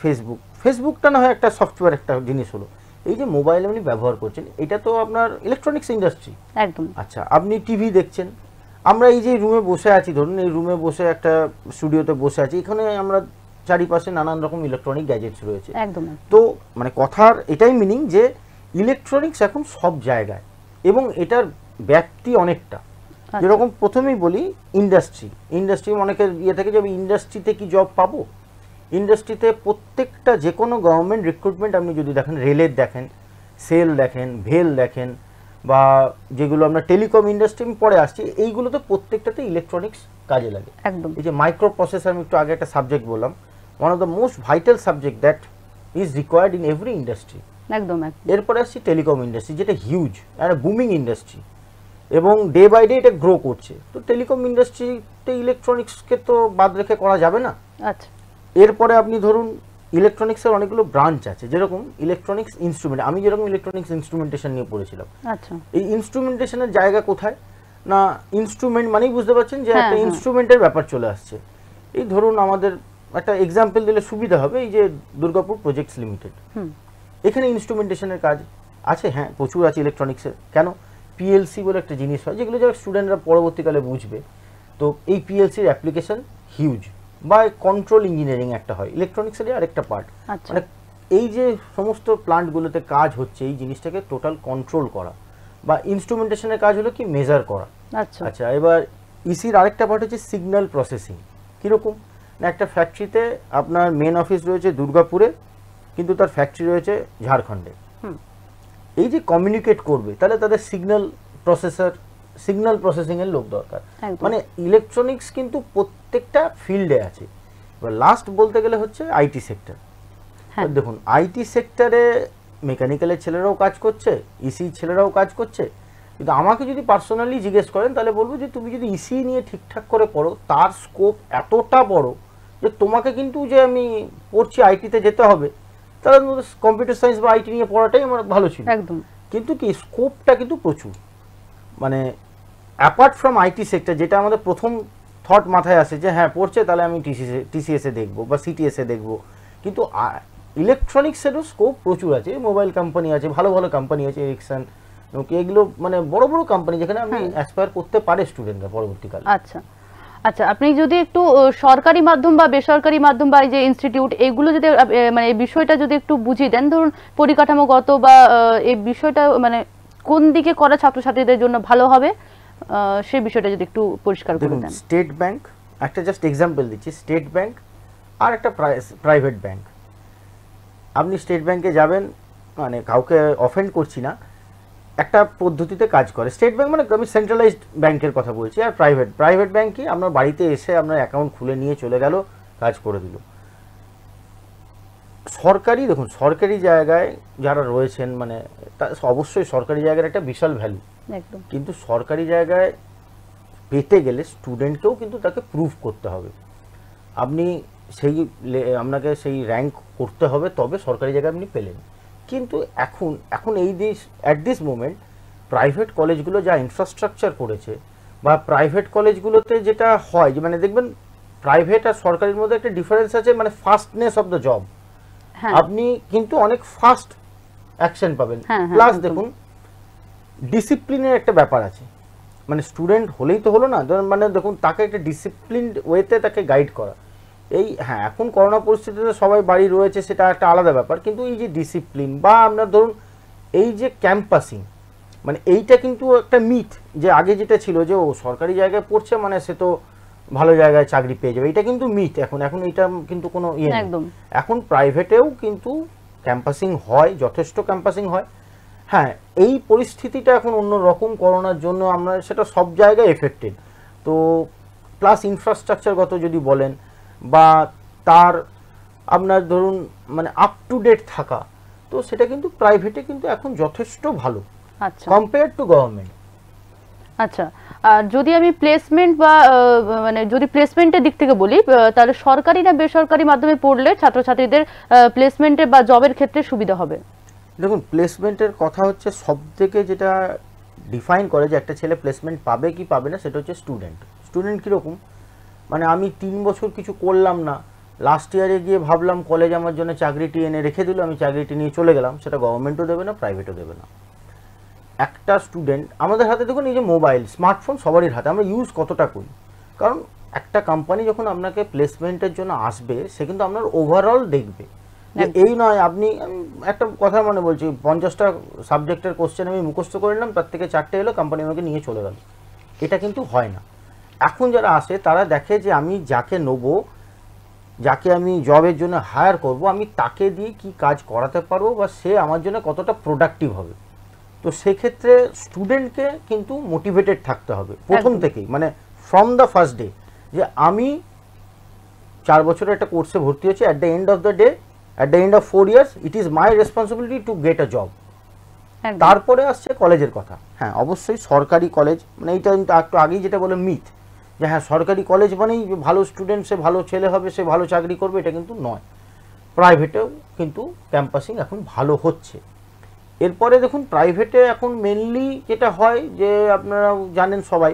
ফেসবুকটা না হয় একটা সফটওয়্যার, একটা জিনিস হলো, এই যে মোবাইল আপনি ব্যবহার করছেন, এটা তো আপনার ইলেকট্রনিক্স ইন্ডাস্ট্রি। একদম। আচ্ছা, আপনি টিভি দেখছেন, আমরা এই যে রুমে বসে আছি, ধরুন এই রুমে বসে একটা স্টুডিওতে বসে আছি, এখানে আমরা চারিপাশে নানান রকম ইলেকট্রনিক গ্যাজেটস রয়েছে। একদম। তো মানে কথার এটাই মিনিং যে ইলেকট্রনিক্স এখন সব জায়গায় এবং এটার ব্যাপ্তি অনেকটা। যেরকম প্রথমেই বলি ইন্ডাস্ট্রি অনেকের ইয়ে থেকে যে আমি ইন্ডাস্ট্রিতে কি জব পাবো, ইন্ডাস্ট্রিতে প্রত্যেকটা যে কোনো গভর্নমেন্ট রিক্রুটমেন্ট আপনি যদি দেখেন, রেলের দেখেন, সেল দেখেন, ভেল দেখেন, বা যেগুলো আমরা টেলিকম ইন্ডাস্ট্রি পরে আসছি, এইগুলোতে প্রত্যেকটাতে ইলেকট্রনিক্স কাজে লাগে। একদম। এই যে মাইক্রো প্রসেসর, আমি একটু আগে একটা সাবজেক্ট বললাম, one of the most vital subject that is required in every industry. একদম। এরপরে আসছি টেলিকম ইন্ডাস্ট্রি, যেটা হিউজ একটা বুমিং ইন্ডাস্ট্রি এবং ডে বাই ডে এটা গ্রো করছে। তো টেলিকম ইন্ডাস্ট্রিতে ইলেকট্রনিক্সকে তো বাদ রেখে করা যাবে না। আচ্ছা। এরপরে আপনি ধরুন ইলেকট্রনিক্সের অনেকগুলো ব্রাঞ্চ আছে, যেরকম ইলেকট্রনিক্স ইনস্ট্রুমেন্ট, আমি যেরকম ইলেকট্রনিক্স ইনস্ট্রুমেন্টেশন নিয়ে পড়েছিলাম। আচ্ছা। এই ইনস্ট্রুমেন্টেশনের জায়গা কোথায় না, ইনস্ট্রুমেন্ট মানেই বুঝতে পারছেন যে একটা ইনস্ট্রুমেন্টের ব্যাপার চলে আসছে। এই ধরুন আমাদের একটা এক্সাম্পল দিলে সুবিধা হবে, এই যে দুর্গাপুর প্রজেক্টস লিমিটেড, এখানে ইনস্ট্রুমেন্টেশনের কাজ আছে, হ্যাঁ প্রচুর আছে ইলেকট্রনিক্সের। কেন, পিএলসি বলে একটা জিনিস হয় যেগুলো যারা স্টুডেন্টরা পরবর্তীকালে বুঝবে। তো এই পিএলসির অ্যাপ্লিকেশন হিউজ, বা কন্ট্রোল ইঞ্জিনিয়ারিং একটা হয় ইলেকট্রনিক্সের আরেকটা পার্ট। মানে এই যে সমস্ত প্লান্টগুলোতে কাজ হচ্ছে, এই জিনিসটাকে টোটাল কন্ট্রোল করা, বা ইনস্ট্রুমেন্টেশনের কাজ হলো কি মেজার করা। আচ্ছা, এবার ইসির আরেকটা পার্ট হচ্ছে সিগন্যাল প্রসেসিং। কীরকম না, একটা ফ্যাক্টরিতে আপনার মেন অফিস রয়েছে দুর্গাপুরে, কিন্তু তার ফ্যাক্টরি রয়েছে ঝাড়খণ্ডে। এই যে কমিউনিকেট করবে, তাহলে তাদের সিগন্যাল প্রসেসিং এর লোক দরকার। মানে ইলেকট্রনিক্স কিন্তু প্রত্যেকটা ফিল্ডে আছে। এবার লাস্ট বলতে গেলে হচ্ছে আইটি সেক্টর। দেখুন আইটি সেক্টরে মেকানিক্যালের ছেলেরাও কাজ করছে, ইসি ছেলেরাও কাজ করছে, কিন্তু আমাকে যদি পার্সোনালি জিজ্ঞেস করেন তাহলে বলবো যে তুমি যদি ইসি নিয়ে ঠিকঠাক করে পড়ো, তার স্কোপ এতটা বড় যে তোমাকে কিন্তু যে আমি পড়ছি আইটিতে যেতে হবে, তাহলে কম্পিউটার সায়েন্স বা আইটি নিয়ে পড়াটাই আমার ভালো ছিল। একদম। কিন্তু কি স্কোপটা কিন্তু প্রচুর, মানে অ্যাপার্ট ফ্রম আইটি সেক্টর, যেটা আমাদের প্রথম থট মাথায় আসে যে হ্যাঁ পড়ছে তাহলে আমি টিসিএসে দেখবো বা সিটিএসে দেখবো, কিন্তু ইলেকট্রনিক্সেরও স্কোপ প্রচুর আছে। মোবাইল কোম্পানি আছে, ভালো ভালো কোম্পানি আছে, এরিকসন, এগুলো মানে বড় বড় কোম্পানি যেখানে আমি অ্যাসপায়ার করতে পারে স্টুডেন্টরা পরবর্তীকালে। আচ্ছা আচ্ছা, আপনি যদি একটু সরকারি মাধ্যম বা বেসরকারি মাধ্যম বা এই যে ইনস্টিটিউট, এগুলো যদি মানে এই বিষয়টা যদি একটু বুঝিয়ে দেন, ধরুন পরিকাঠামোগত বা এই বিষয়টা মানে কোন দিকে করা ছাত্রছাত্রীদের জন্য ভালো হবে, সেই বিষয়টা যদি একটু পরিষ্কার করে দেন। স্টেট ব্যাংক একটা, জাস্ট এক্সাম্পল দিচ্ছি, স্টেট ব্যাংক আর একটা প্রাইভেট ব্যাংক। আপনি স্টেট ব্যাংকে যাবেন, মানে কাউকে অফেন্ড করছি না, একটা পদ্ধতিতে কাজ করে। স্টেট ব্যাংক মানে আমি সেন্ট্রালাইজড ব্যাংকের কথা বলছি, আর প্রাইভেট ব্যাংক কি আপনার বাড়িতে এসে আপনার অ্যাকাউন্ট খুলে নিয়ে চলে গেল, কাজ করে দিল। সরকারি, দেখুন সরকারি জায়গায় যারা রয়েছেন, মানে অবশ্যই সরকারি জায়গার একটা বিশাল ভ্যালু, কিন্তু সরকারি জায়গায় পেতে গেলে স্টুডেন্টকেও কিন্তু তাকে প্রুভ করতে হবে। আপনি আপনাকে সেই র্যাঙ্ক করতে হবে, তবে সরকারি জায়গায় আপনি পেলেন। কিন্তু এখন এই অ্যাট দিস মোমেন্ট প্রাইভেট কলেজগুলো যা ইনফ্রাস্ট্রাকচার করেছে, বা প্রাইভেট কলেজগুলোতে যেটা হয় যে মানে দেখবেন প্রাইভেট আর সরকারির মধ্যে একটা ডিফারেন্স আছে, মানে ফাস্টনেস অফ দ্য জব। আপনি কিন্তু অনেক ফাস্ট অ্যাকশন পাবেন, প্লাস দেখুন ডিসিপ্লিনের একটা ব্যাপার আছে। মানে স্টুডেন্ট হলেই তো হলো না, মানে দেখুন তাকে একটা ডিসিপ্লিনড ওয়েতে তাকে গাইড করা। এই হ্যাঁ এখন করোনা পরিস্থিতিতে সবাই বাড়ি রয়েছে, সেটা একটা আলাদা ব্যাপার, কিন্তু এই যে ডিসিপ্লিন বা আপনার ধরুন এই যে ক্যাম্পাসিং, মানে এইটা কিন্তু একটা মিথ, যে আগে যেটা ছিল যে ও সরকারি জায়গায় পড়ছে মানে সে তো ভালো জায়গায় চাকরি পেয়ে যাবে, এটা কিন্তু মিথ। এখন এটা কিন্তু কোনো ইয়ে নেই। এখন প্রাইভেটেও কিন্তু ক্যাম্পাসিং হয়, যথেষ্ট ক্যাম্পাসিং হয়। হ্যাঁ এই পরিস্থিতিটা এখন অন্য রকম, করোনার জন্য আমরা সেটা সব জায়গায় এফেক্টেড। তো প্লাস ইনফ্রাস্ট্রাকচারগত যদি বলেন, বা তার আপনার ধরুন মানে আপ টু ডেট থাকা, তো সেটা কিন্তু প্রাইভেটে কিন্তু এখন যথেষ্ট ভালো। আচ্ছা কম্পেয়ার টু গভর্নমেন্ট। আচ্ছা, আর যদি আমি প্লেসমেন্ট বা মানে যদি প্লেসমেন্টের দিক থেকে বলি, তাহলে সরকারি না বেসরকারি মাধ্যমে পড়লে ছাত্রছাত্রীদের প্লেসমেন্টে বা জবের ক্ষেত্রে সুবিধা হবে? দেখুন, প্লেসমেন্টের কথা হচ্ছে সব থেকে যেটা ডিফাইন করে যে একটা ছেলে প্লেসমেন্ট পাবে কি পাবে না, সেটা হচ্ছে স্টুডেন্ট। স্টুডেন্ট কীরকম, মানে আমি 3 বছর কিছু করলাম না, লাস্ট ইয়ারে গিয়ে ভাবলাম কলেজ আমার জন্য চাকরিটি এনে রেখে দিল, আমি চাকরিটি নিয়ে চলে গেলাম, সেটা গভর্নমেন্টও দেবে না, প্রাইভেটও দেবে না। একটা স্টুডেন্ট, আমাদের হাতে দেখুন এই যে মোবাইল, স্মার্টফোন সবারই হাতে, আমরা ইউজ কতটা করি? কারণ একটা কোম্পানি যখন আপনাকে প্লেসমেন্টের জন্য আসবে, সে কিন্তু আপনার ওভারঅল দেখবে। এই নয় আপনি, একটা কথা মনে বলছি, 50টা সাবজেক্টের কোশ্চেন আমি মুখস্থ করে নিলাম, তার থেকে 4টে এলো, কোম্পানি আমাকে নিয়ে চলে গেল, এটা কিন্তু হয় না। এখন যারা আসে তারা দেখে যে আমি যাকে নেবো, যাকে আমি জবের জন্য হায়ার করব, আমি তাকে দিয়ে কি কাজ করাতে পারবো বা সে আমার জন্য কতটা প্রোডাক্টিভ হবে। তো সেক্ষেত্রে স্টুডেন্টকে কিন্তু মোটিভেটেড থাকতে হবে প্রথম থেকেই, মানে ফ্রম দ্য ফার্স্ট ডে, যে আমি 4 বছরের একটা কোর্সে ভর্তি হচ্ছি, at the end of the day, at the end of 4 years, it is my responsibility to get a job. তারপরে আসছে কলেজের কথা। হ্যাঁ, অবশ্যই সরকারি কলেজ, মানে এইটা একটু আগেই যেটা বলে মিথ, যে হ্যাঁ সরকারি কলেজ মানেই ভালো স্টুডেন্ট, সে ভালো ছেলে হবে, সে ভালো চাকরি করবে, এটা কিন্তু নয়। প্রাইভেটেও কিন্তু ক্যাম্পাসিং এখন ভালো হচ্ছে। এরপরে দেখুন, প্রাইভেটে এখন মেনলি যেটা হয়, যে আপনারা জানেন সবাই,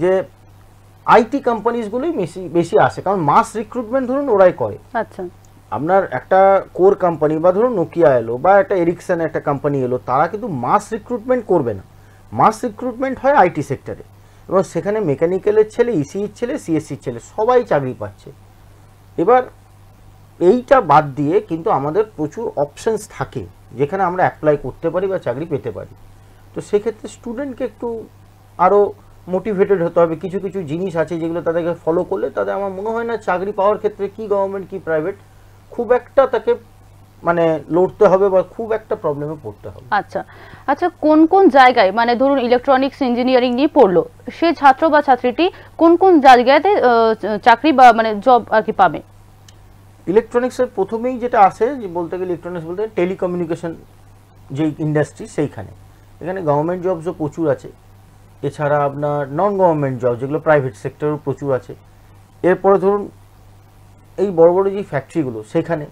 যে আইটি কোম্পানিজগুলোই বেশি আসে, কারণ মাস রিক্রুটমেন্ট ধরুন ওরাই করে। আচ্ছা, আপনার একটা কোর কোম্পানি বা ধরুন নোকিয়া এলো বা একটা এরিকসন একটা কোম্পানি এলো, তারা কিন্তু মাস রিক্রুটমেন্ট করবে না। মাস রিক্রুটমেন্ট হয় আইটি সেক্টরে, এবং সেখানে মেকানিক্যালের ছেলে, ইসির ছেলে, সিএসসির ছেলে সবাই চাকরি পাচ্ছে। এবার এইটা বাদ দিয়ে কিন্তু আমাদের প্রচুর অপশানস থাকে যেখানে আমরা অ্যাপ্লাই করতে পারি বা চাকরি পেতে পারি। তো সেক্ষেত্রে স্টুডেন্টকে একটু আরও মোটিভেটেড হতে হবে। কিছু কিছু জিনিস আছে যেগুলো তাদেরকে ফলো করলে তাদের, আমার মনে হয় না চাকরি পাওয়ার ক্ষেত্রে কি গভর্নমেন্ট কি প্রাইভেট খুব একটা তাকে মানে লড়তে হবে বা খুব একটা প্রবলেমে পড়তে হবে। আচ্ছা আচ্ছা, কোন কোন জায়গায়, মানে ধরুন ইলেকট্রনিক্স ইঞ্জিনিয়ারিং নিয়ে পড়লো, সে ছাত্র বা ছাত্রীটি কোন কোন জায়গাতে চাকরি বা মানে জব আর কি পাবে? ইলেকট্রনিক্সের প্রথমেই যেটা আসে, যে বলতে গেলে ইলেকট্রনিক্স বলতে টেলিকমিউনিকেশন যে ইন্ডাস্ট্রি, সেইখানে এখানে গভর্নমেন্ট জবসও প্রচুর আছে, এছাড়া আপনার নন গভর্নমেন্ট জব যেগুলো প্রাইভেট সেক্টরও প্রচুর আছে। এরপরে ধরুন এই বড় বড় যে ফ্যাক্টরিগুলো, সেখানে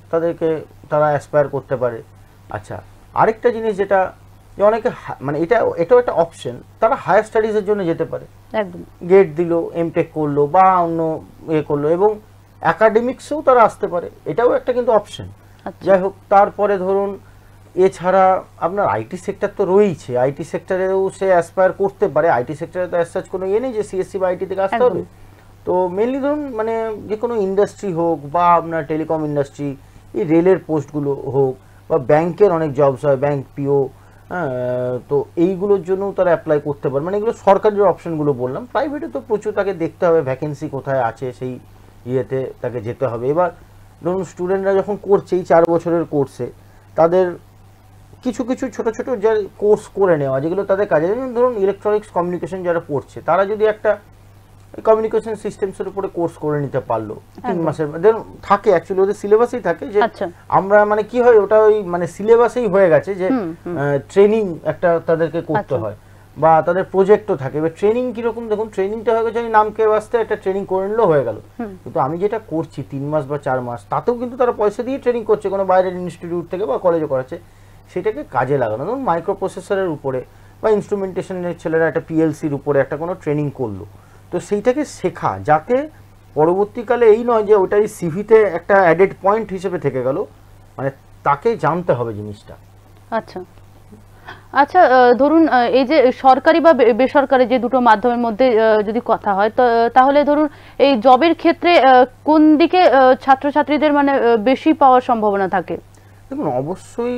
তারা অ্যাসপায়ার করতে পারে। আচ্ছা, আরেকটা জিনিস যেটা, যে অনেকে মানে এটাও একটা অপশন, তারা হায়ার স্টাডিজের জন্য যেতে পারে, একদম গেট দিল, এমটেক করলো বা অন্য করলো, এবং একাডেমিক্সেও তারা আসতে পারে, এটাও একটা কিন্তু অপশন। যাই হোক, তারপরে ধরুন এছাড়া আপনার আইটি সেক্টর তো রয়েছে, আইটি সেক্টরেও সে অ্যাসপায়ার করতে পারে। আইটি সেক্টরে তো অ্যাজ সাচ কোনো নেই যে সিএসসি বা আইটি থেকে আসতে হবে। তো মেনলি ধরুন মানে যে কোনো ইন্ডাস্ট্রি হোক বা আপনার টেলিকম ইন্ডাস্ট্রি, এই রেলের পোস্টগুলো হোক, বা ব্যাংকের অনেক জবস হয়, ব্যাংক পিও, হ্যাঁ, তো এইগুলোর জন্যও তারা অ্যাপ্লাই করতে পারে। মানে এগুলো সরকারি অপশনগুলো বললাম। প্রাইভেটে তো প্রচুর তাকে দেখতে হবে ভ্যাকেন্সি কোথায় আছে, সেই ইয়েতে তাকে যেতে হবে। এবার ধরুন স্টুডেন্টরা যখন করছে এই 4 বছরের কোর্সে, তাদের কিছু কিছু ছোট ছোট যে কোর্স করে নেওয়া যেগুলো তাদের কাজে, ধরুন ইলেকট্রনিক্স কমিউনিকেশন যারা পড়ছে, তারা যদি একটা কমিউনিকেশন সিস্টেমসের উপরে কোর্স করে নিতে পারলো 3 মাসের মধ্যে, থাকে অ্যাকচুয়ালি ওদের সিলেবাসেই থাকে, যে আমরা মানে কি হয় ওটা ওই মানে সিলেবাসেই হয়ে গেছে, যে ট্রেনিং একটা তাদেরকে করতে হয় বা তাদের প্রজেক্টও থাকে। এবার ট্রেনিং কিরকম, দেখুন ট্রেনিংটা হয়ে গেছে নামকে বাস্তে একটা ট্রেনিং করে নিলেও হয়ে গেল, কিন্তু আমি যেটা করছি 3 মাস বা 4 মাস, তাতেও কিন্তু তারা পয়সা দিয়ে ট্রেনিং করছে কোনো বাইরের ইনস্টিটিউট থেকে বা কলেজে করাচ্ছে, সেটাকে কাজে লাগানো। ধরুন মাইক্রো প্রসেসরের উপরে বা ইনস্ট্রুমেন্টেশনের ছেলেরা একটা পিএলসির উপরে একটা কোনো ট্রেনিং করলো, তো সেইটাকে শেখা, যাতে পরবর্তীকালে এই নয় যে ওটাই সিভিতে একটা অ্যাডেড পয়েন্ট হিসেবে থেকে গেল, মানে তাকে জানতে হবে জিনিসটা। আচ্ছা আচ্ছা, ধরুন এই যে সরকারি বা বেসরকারি যে দুটো মাধ্যমের মধ্যে যদি কথা হয়, তাহলে ধরুন এই জবের ক্ষেত্রে কোন দিকে ছাত্রছাত্রীদের মানে বেশি পাওয়ার সম্ভাবনা থাকে? দেখুন অবশ্যই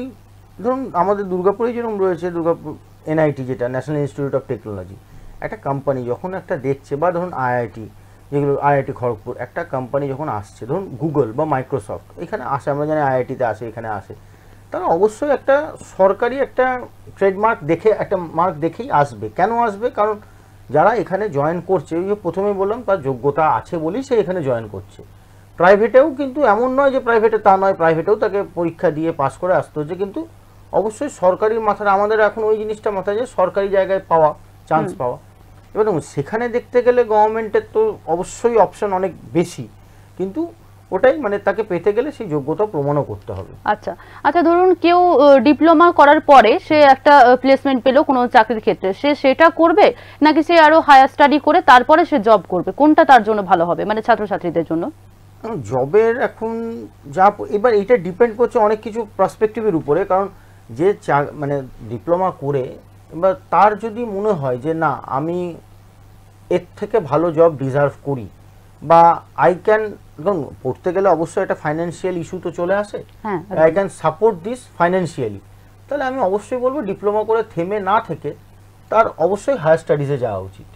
ধরুন আমাদের দুর্গাপুরে যেরকম রয়েছে, দুর্গাপুর এনআইটি যেটা ন্যাশনাল ইনস্টিটিউট অফ টেকনোলজি, একটা কোম্পানি যখন একটা দেখছে, বা ধরুন আইআইটি যেগুলো, আইআইটি খড়গপুর একটা কোম্পানি যখন আসছে, ধরুন গুগল বা মাইক্রোসফট এখানে আসে, আমরা জানি আইআইটিতে আসে, এখানে আসে, তারা অবশ্যই একটা সরকারি একটা ট্রেডমার্ক দেখে, একটা মার্ক দেখেই আসবে। কেন আসবে? কারণ যারা এখানে জয়েন করছে, ওই যে প্রথমেই বললাম তার যোগ্যতা আছে বলেই সে এখানে জয়েন করছে। প্রাইভেটেও কিন্তু এমন নয় যে প্রাইভেটে তা নয়, প্রাইভেটেও তাকে পরীক্ষা দিয়ে পাস করে আসতে হচ্ছে, কিন্তু অবশ্যই সরকারির মাথায় আমাদের এখন ওই জিনিসটা মাথায় যে সরকারি জায়গায় পাওয়া, চান্স পাওয়া। এবার দেখুন সেখানে দেখতে গেলে গভর্নমেন্টের তো অবশ্যই অপশন অনেক বেশি, কিন্তু ওটাই মানে তাকে পেতে গেলে সেই যোগ্যতা প্রমাণও করতে হবে। আচ্ছা আচ্ছা, ধরুন কেউ ডিপ্লোমা করার পরে সে একটা প্লেসমেন্ট পেলো কোনো চাকরির ক্ষেত্রে, সে সেটা করবে নাকি সে আরো হায়ার স্টাডি করে তারপরে সে জব করবে, কোনটা তার জন্য ভালো হবে মানে ছাত্রছাত্রীদের জন্য? জবের এখন যা এবার এটা ডিপেন্ড করছে অনেক কিছু পার্সপেক্টিভের উপরে, কারণ যে মানে ডিপ্লোমা করে এবার তার যদি মনে হয় যে না আমি এর থেকে ভালো জব ডিজার্ভ করি বা আই ক্যান, দেখুন পড়তে গেলে অবশ্যই একটা ফাইন্যান্সিয়াল ইস্যু তো চলে আসে, I can support this financially, তাহলে আমি অবশ্যই বলবো ডিপ্লোমা করে থেমে না থেকে তার অবশ্যই হায়ার স্টাডিজে যাওয়া উচিত।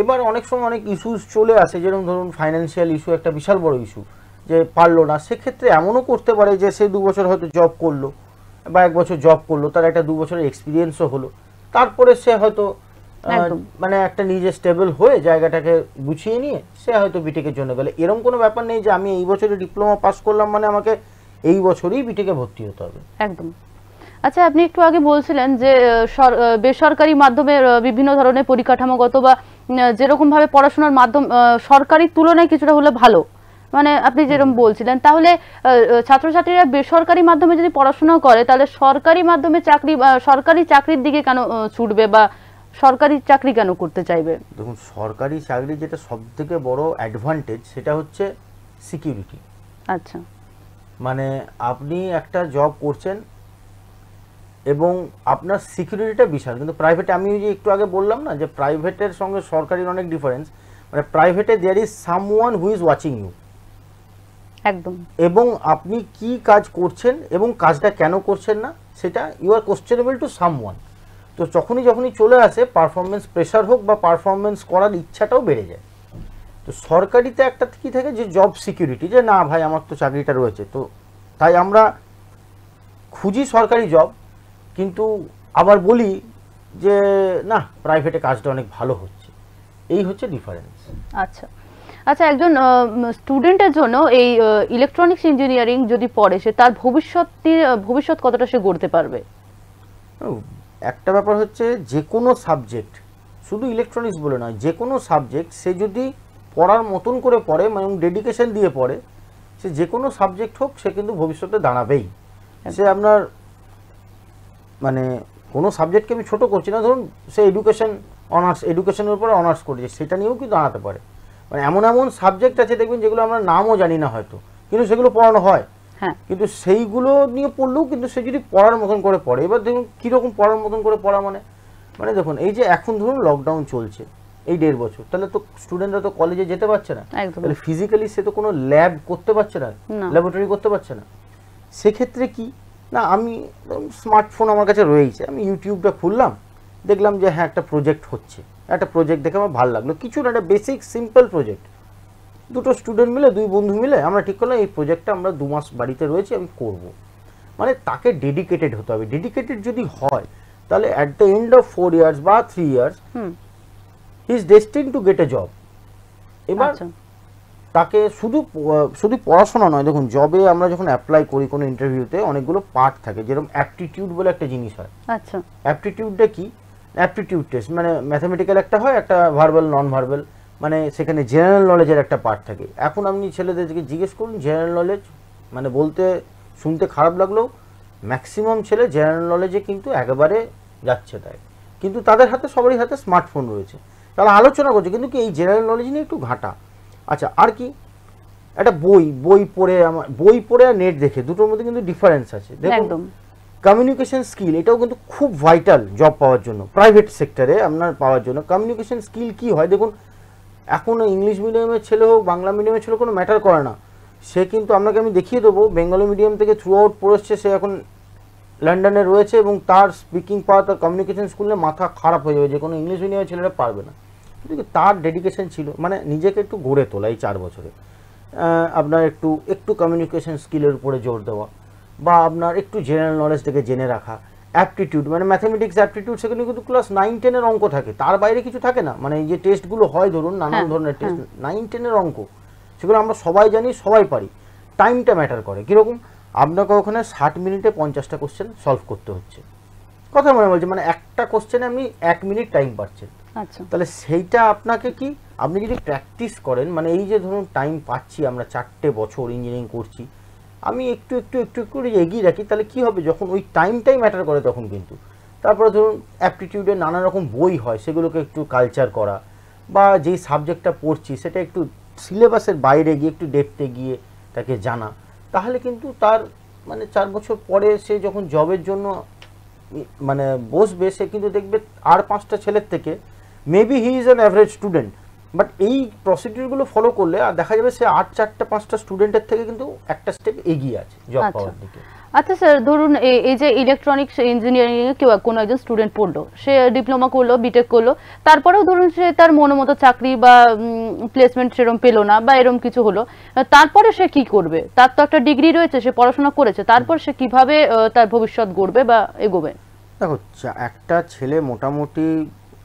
এবার অনেক সময় অনেক ইস্যুস চলে আসে, যেরকম ধরুন ফাইন্যান্সিয়াল ইস্যু একটা বিশাল বড় ইস্যু, যে পারলো না, সেক্ষেত্রে এমনও করতে পারে যে সে 2 বছর হয়তো জব করলো বা 1 বছর জব করলো, তার একটা 2 বছরের এক্সপিরিয়েন্সও হলো, তারপরে সে হয়তো মানে একটা নিজে স্টেবল হয়ে জায়গাটাকে গুছিয়ে নিয়ে সে হয়তো বিটেকের জন্য গেলে। এরকম কোনো ব্যাপার নেই যে আমি এই বছরে ডিপ্লোমা পাস করলাম মানে আমাকে এই বছরই বিটেকে ভর্তি হতে হবে। একদম। আচ্ছা, আপনি একটু আগে বলছিলেন যে বেসরকারি মাধ্যমে বিভিন্ন ধরনের পরিকাঠামোগত বা যেরকম ভাবে পড়াশোনার মাধ্যম সরকারি তুলনায় কিছুটা হলে ভালো, মানে আপনি যেরকম বলছিলেন, তাহলে ছাত্রছাত্রীরা বেসরকারি মাধ্যমে যদি পড়াশোনা করে তাহলে সরকারি মাধ্যমে চাকরি, সরকারি চাকরির দিকে কেন ছুটবে বা সরকারি চাকরি কেন করতে চাইবে? দেখুন সরকারি চাকরি যেটা সবথেকে বড় অ্যাডভান্টেজ সেটা হচ্ছে সিকিউরিটি। আচ্ছা, মানে আপনি একটা জব করছেন এবং আপনার সিকিউরিটিটা বিশাল, কিন্তু প্রাইভেটে আমি যে একটু আগে বললাম না যে প্রাইভেটের সঙ্গে সরকারির অনেক ডিফারেন্স, মানে প্রাইভেটে there is someone who is watching you, একদম, এবং আপনি কি কাজ করছেন এবং কাজটা কেন করছেন না সেটা you are questionable to someone. তো যখনই চলে আসে পারফরমেন্স প্রেশার হোক বা পারফরমেন্স করার ইচ্ছাটাও বেড়ে যায়। তো সরকারিতে একটা কি থাকে যে জব সিকিউরিটি, যে না ভাই আমার তো চাকরিটা রয়েছে, তো তাই আমরা খুঁজি সরকারি জব, কিন্তু আবার বলি যে না প্রাইভেটে কাজটা অনেক ভালো হচ্ছে, এই হচ্ছে ডিফারেন্স। আচ্ছা আচ্ছা, একজন স্টুডেন্টের জন্য এই ইলেকট্রনিক্স ইঞ্জিনিয়ারিং যদি পড়ে সে তার ভবিষ্যৎ কতটা সে গড়তে পারবে? একটা ব্যাপার হচ্ছে যে কোনো সাবজেক্ট, শুধু ইলেকট্রনিক্স বলে নয়, যে কোনো সাবজেক্ট সে যদি পড়ার মতন করে পড়ে এবং ডেডিকেশন দিয়ে পড়ে, সে যে কোনো সাবজেক্ট হোক সে কিন্তু ভবিষ্যতে দাঁড়াবেই। সে আপনার মানে কোনো সাবজেক্টকে আমি ছোট করছি না, ধরুন সে এডুকেশনের উপরে অনার্স করেছে, সেটা নিয়েও কিন্তু দাঁড়াতে পারে। মানে এমন সাবজেক্ট আছে দেখবেন যেগুলো আমরা নামও জানি না হয়তো, কিন্তু সেগুলো পড়ানো হয়, কিন্তু সেইগুলো নিয়ে পড়লেও কিন্তু সে যদি পড়ার মতন করে পড়ে। এবার দেখুন কীরকম পড়ার মতন করে পড়া, মানে দেখুন এই যে এখন ধরুন লকডাউন চলছে এই 1.5 বছর, তাহলে তো স্টুডেন্টরা তো কলেজে যেতে পারছে না, তাহলে ফিজিক্যালি সে তো কোনো ল্যাব করতে পারছে না, ল্যাবরেটরি করতে পারছে না। সেক্ষেত্রে কি না, আমি স্মার্টফোন আমার কাছে রয়েছে, আমি ইউটিউবটা খুললাম, দেখলাম যে হ্যাঁ একটা প্রজেক্ট হচ্ছে, একটা প্রজেক্ট দেখে আমার ভালো লাগলো, কিছু না একটা বেসিক সিম্পল প্রজেক্ট, 2 স্টুডেন্ট মিলে 2 বন্ধু মিলে আমরা ঠিক করলাম এই প্রজেক্টটা আমরা 2 মাস বাড়িতে রয়েছি আমি করব। মানে তাকে ডেডিকেটেড হতে হবে। ডেডিকেটেড যদি হয় তাহলে at the end of 4 years বা 3 years he is destined to get a job. এবার তাকে শুধু পড়াশোনা নয়, দেখুন জবে আমরা যখন অ্যাপ্লাই করি কোনো ইন্টারভিউতে অনেকগুলো পার্ট থাকে, যেরকম অ্যাপটিটিউড বলে একটা জিনিস হয়। আচ্ছা, অ্যাপটিটিউডটা কি? অ্যাপটিটিউড টেস্ট মানে ম্যাথামেটিক্যাল একটা হয়, একটা ভার্বাল নন ভার্বাল, মানে সেখানে জেনারেল নলেজের একটা পার্ট থাকে। এখন আপনি ছেলেদেরকে জিজ্ঞেস করুন জেনারেল নলেজ, মানে বলতে শুনতে খারাপ লাগলেও ম্যাক্সিমাম ছেলে জেনারেল নলেজে কিন্তু একেবারে যাচ্ছে তাই, কিন্তু তাদের হাতে সবারই হাতে স্মার্টফোন রয়েছে, তারা আলোচনা করছে কিন্তু কি এই জেনারেল নলেজ নিয়ে একটু ঘাটা। আচ্ছা আর কি, একটা বই পড়ে আর নেট দেখে দুটোর মধ্যে কিন্তু ডিফারেন্স আছে। দেখুন কমিউনিকেশন স্কিল এটাও কিন্তু খুব ভাইটাল জব পাওয়ার জন্য, প্রাইভেট সেক্টরে আপনার পাওয়ার জন্য। কমিউনিকেশন স্কিল কি হয় দেখুন, এখন ইংলিশ মিডিয়ামের ছেলে হোক বাংলা মিডিয়ামের ছেলে কোনো ম্যাটার করে না, সে কিন্তু আপনাকে আমি দেখিয়ে দেবো বেঙ্গলি মিডিয়াম থেকে থ্রু আউট পড়েছে, সে এখন লন্ডনে রয়েছে এবং তার স্পিকিং পাওয়ার, তার কমিউনিকেশন স্কুলে মাথা খারাপ হয়ে যাবে, যে কোনো ইংলিশ মিডিয়ামের ছেলেরা পারবে না। কিন্তু তার ডেডিকেশন ছিল, মানে নিজেকে একটু গড়ে তোলা এই 4 বছরে, আপনার একটু কমিউনিকেশন স্কিলের উপরে জোর দেওয়া, বা আপনার একটু জেনারেল নলেজটাকে জেনে রাখা। অ্যাপটিটিউড মানে ম্যাথামেটিক্স অ্যাপটিটিউড, সেখানে কিন্তু ক্লাস 9-10-এর অঙ্ক থাকে, তার বাইরে কিছু থাকে না। মানে এই যে টেস্টগুলো হয় ধরুন নানান ধরনের টেস্ট, 9-10-এর অঙ্ক, সেগুলো আমরা সবাই জানি সবাই পারি। টাইমটা ম্যাটার করে, কীরকম আপনাকে ওখানে 60 মিনিটে 50টা কোশ্চেন সলভ করতে হচ্ছে। কথা মনে বলছে, মানে একটা কোশ্চেনে আপনি 1 মিনিট টাইম পাচ্ছেন। আচ্ছা, তাহলে সেইটা আপনাকে কি, আপনি যদি প্র্যাকটিস করেন, মানে এই যে ধরুন টাইম পাচ্ছি আমরা 4টে বছর ইঞ্জিনিয়ারিং করছি, আমি একটু একটু একটু একটু করে এগিয়ে রাখি, তাহলে কি হবে, যখন ওই টাইমটাই ম্যাটার করে তখন কিন্তু। তারপরে ধরুন অ্যাপটিটিউডে নানা রকম বই হয়, সেগুলোকে একটু কালচার করা, বা যেই সাবজেক্টটা পড়ছি সেটা একটু সিলেবাসের বাইরে গিয়ে একটু ডেপথে গিয়ে তাকে জানা, তাহলে কিন্তু তার মানে 4 বছর পরে সে যখন জবের জন্য মানে বসবে, সে কিন্তু দেখবে আর 5টা ছেলের থেকে maybe he is an average student, but এই প্রসিডিউরগুলো ফলো করলে আর দেখা যাবে সে 4-5টা স্টুডেন্টের থেকে কিন্তু একটা স্টেপ এগিয়ে আছে জব পাওয়ার দিকে। আচ্ছা স্যার, ধরুন এই যে ইলেকট্রনিক্স ইঞ্জিনিয়ারিং এ কেউ কোনো একজন স্টুডেন্ট পড়লো, সে ডিপ্লোমা করলো, বিটেক করলো, তারপরেও ধরুন সে তার মনোমতো চাকরি বা প্লেসমেন্ট সেরকম পেলো না বা এরকম কিছু হলো, তারপরে সে কি করবে? তার তো একটা ডিগ্রি রয়েছে, সে পড়াশোনা করেছে, তারপর সে কিভাবে তার ভবিষ্যৎ গড়বে বা এগোবে? দেখো, একটা ছেলে মোটামুটি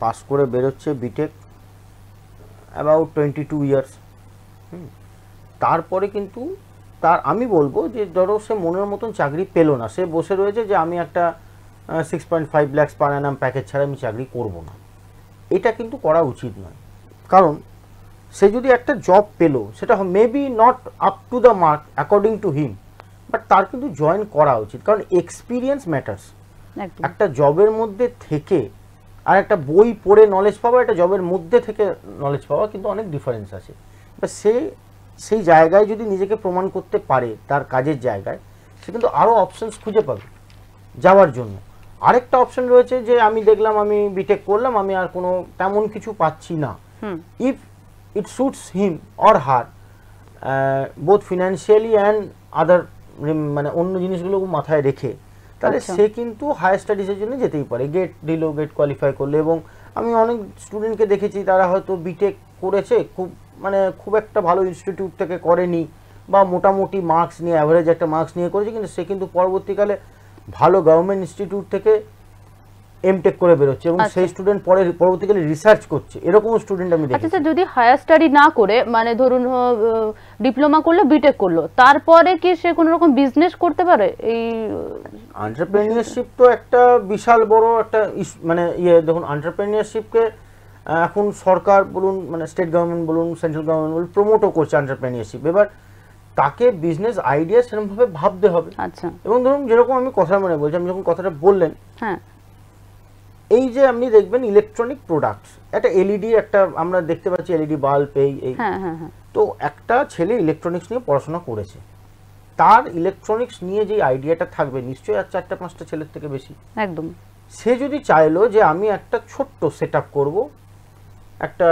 পাস করে বেরোচ্ছে বিটেক অ্যাবাউট 22 ইয়ার্স, তারপরে কিন্তু তার আমি বলবো যে ধরো সে মনের মতন চাকরি পেলো না, সে বসে রয়েছে যে আমি একটা 6.5 lakhs পার অ্যানাম প্যাকেজ ছাড়া আমি চাকরি করব না, এটা কিন্তু করা উচিত নয়। কারণ সে যদি একটা জব পেলো, সেটা maybe not up to the mark according to him, but তার কিন্তু জয়েন করা উচিত, কারণ এক্সপিরিয়েন্স ম্যাটার্স। একটা জবের মধ্যে থেকে আর একটা বই পড়ে নলেজ পাওয়া, একটা জবের মধ্যে থেকে নলেজ পাওয়া কিন্তু অনেক ডিফারেন্স আছে। এবার সে সেই জায়গায় যদি নিজেকে প্রমাণ করতে পারে তার কাজের জায়গায়, সে কিন্তু আরও অপশনস খুঁজে পাবে যাওয়ার জন্য। আরেকটা অপশন রয়েছে যে আমি দেখলাম আমি বিটেক করলাম, আমি আর কোনো তেমন কিছু পাচ্ছি না, if it suits him or her both financially and other, মানে অন্য জিনিসগুলো মাথায় রেখে, তাহলে সে কিন্তু হায়ার স্টাডিজের জন্য যেতেই পারে, গেট দিল, গেট কোয়ালিফাই করলে। এবং আমি অনেক স্টুডেন্টকে দেখেছি তারা হয়তো বিটেক করেছে, খুব একটা ভালো ইনস্টিটিউট থেকে করেনি, বা মোটামুটি মার্কস নিয়ে, অ্যাভারেজ একটা মার্কস নিয়ে করেছে, কিন্তু সে কিন্তু পরবর্তীকালে ভালো গভর্নমেন্ট ইনস্টিটিউট থেকে এমটেক করে বেরোচ্ছে, এবং সেই স্টুডেন্ট পরবর্তীকালে রিসার্চ করছে, এরকম স্টুডেন্ট আমি দেখেছি। আচ্ছা, যদি হায়ার স্টাডি না করে, মানে ধরুন ডিপ্লোমা করলো, বিটেক করলো, তারপরে কি সে কোনো রকম বিজনেস করতে পারে? এই এন্টারপ্রেনিয়রশিপ তো একটা বিশাল বড় একটা মানে দেখুন, এন্টারপ্রেনিয়রশিপকে এখন সরকার বলুন, মানে স্টেট গভর্নমেন্ট বলুন, সেন্ট্রাল গভর্নমেন্ট বলুন, প্রমোটও করছে এন্টারপ্রেনিয়রশিপ। এবার তাকে বিজনেস আইডিয়া সেরকমভাবে ভাবতে হবে। আচ্ছা, এবং ধরুন যেরকম আমি কথা মনে বলছি, আমি যখন কথাটা বললেন, হ্যাঁ, এই যে আপনি দেখবেন ইলেকট্রনিক প্রোডাক্টস, একটা এলইডি, একটা আমরা দেখতে পাচ্ছি এলইডি বাল্ব, এই তো একটা ছেলে ইলেকট্রনিক্স নিয়ে পড়াশোনা করেছে, তার ইলেকট্রনিক্স নিয়ে যে আইডিয়াটা থাকবে নিশ্চয়ই আর 4-5টা ছেলের থেকে বেশি। একদম। সে যদি চাইলো যে আমি একটা ছোট্ট সেট আপ করবো একটা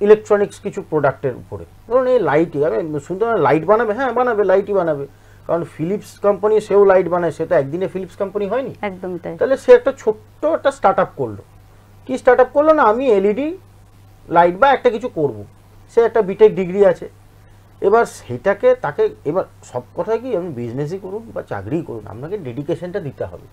ইলেকট্রনিক্স কিছু প্রোডাক্টের উপরে, ধরুন এই লাইটই, আমি শুনতে লাইট বানাবে, হ্যাঁ বানাবে, লাইটই বানাবে, কারণ ফিলিপস কোম্পানি সেও লাইট বানায়, সে তো একদিনে ফিলিপস কোম্পানি হয়নি। একদমই তাই। তাহলে সে একটা ছোট্ট একটা স্টার্ট আপ করলো। কি স্টার্ট আপ করলো না, আমি এলইডি লাইট বা একটা কিছু করব। সে একটা বিটেক ডিগ্রি আছে, এবার সেটাকে তাকে, এবার সব কথা কি আপনি বিজনেসই করুন বা চাকরিই করুন, আপনাকে ডেডিকেশনটা দিতে হবে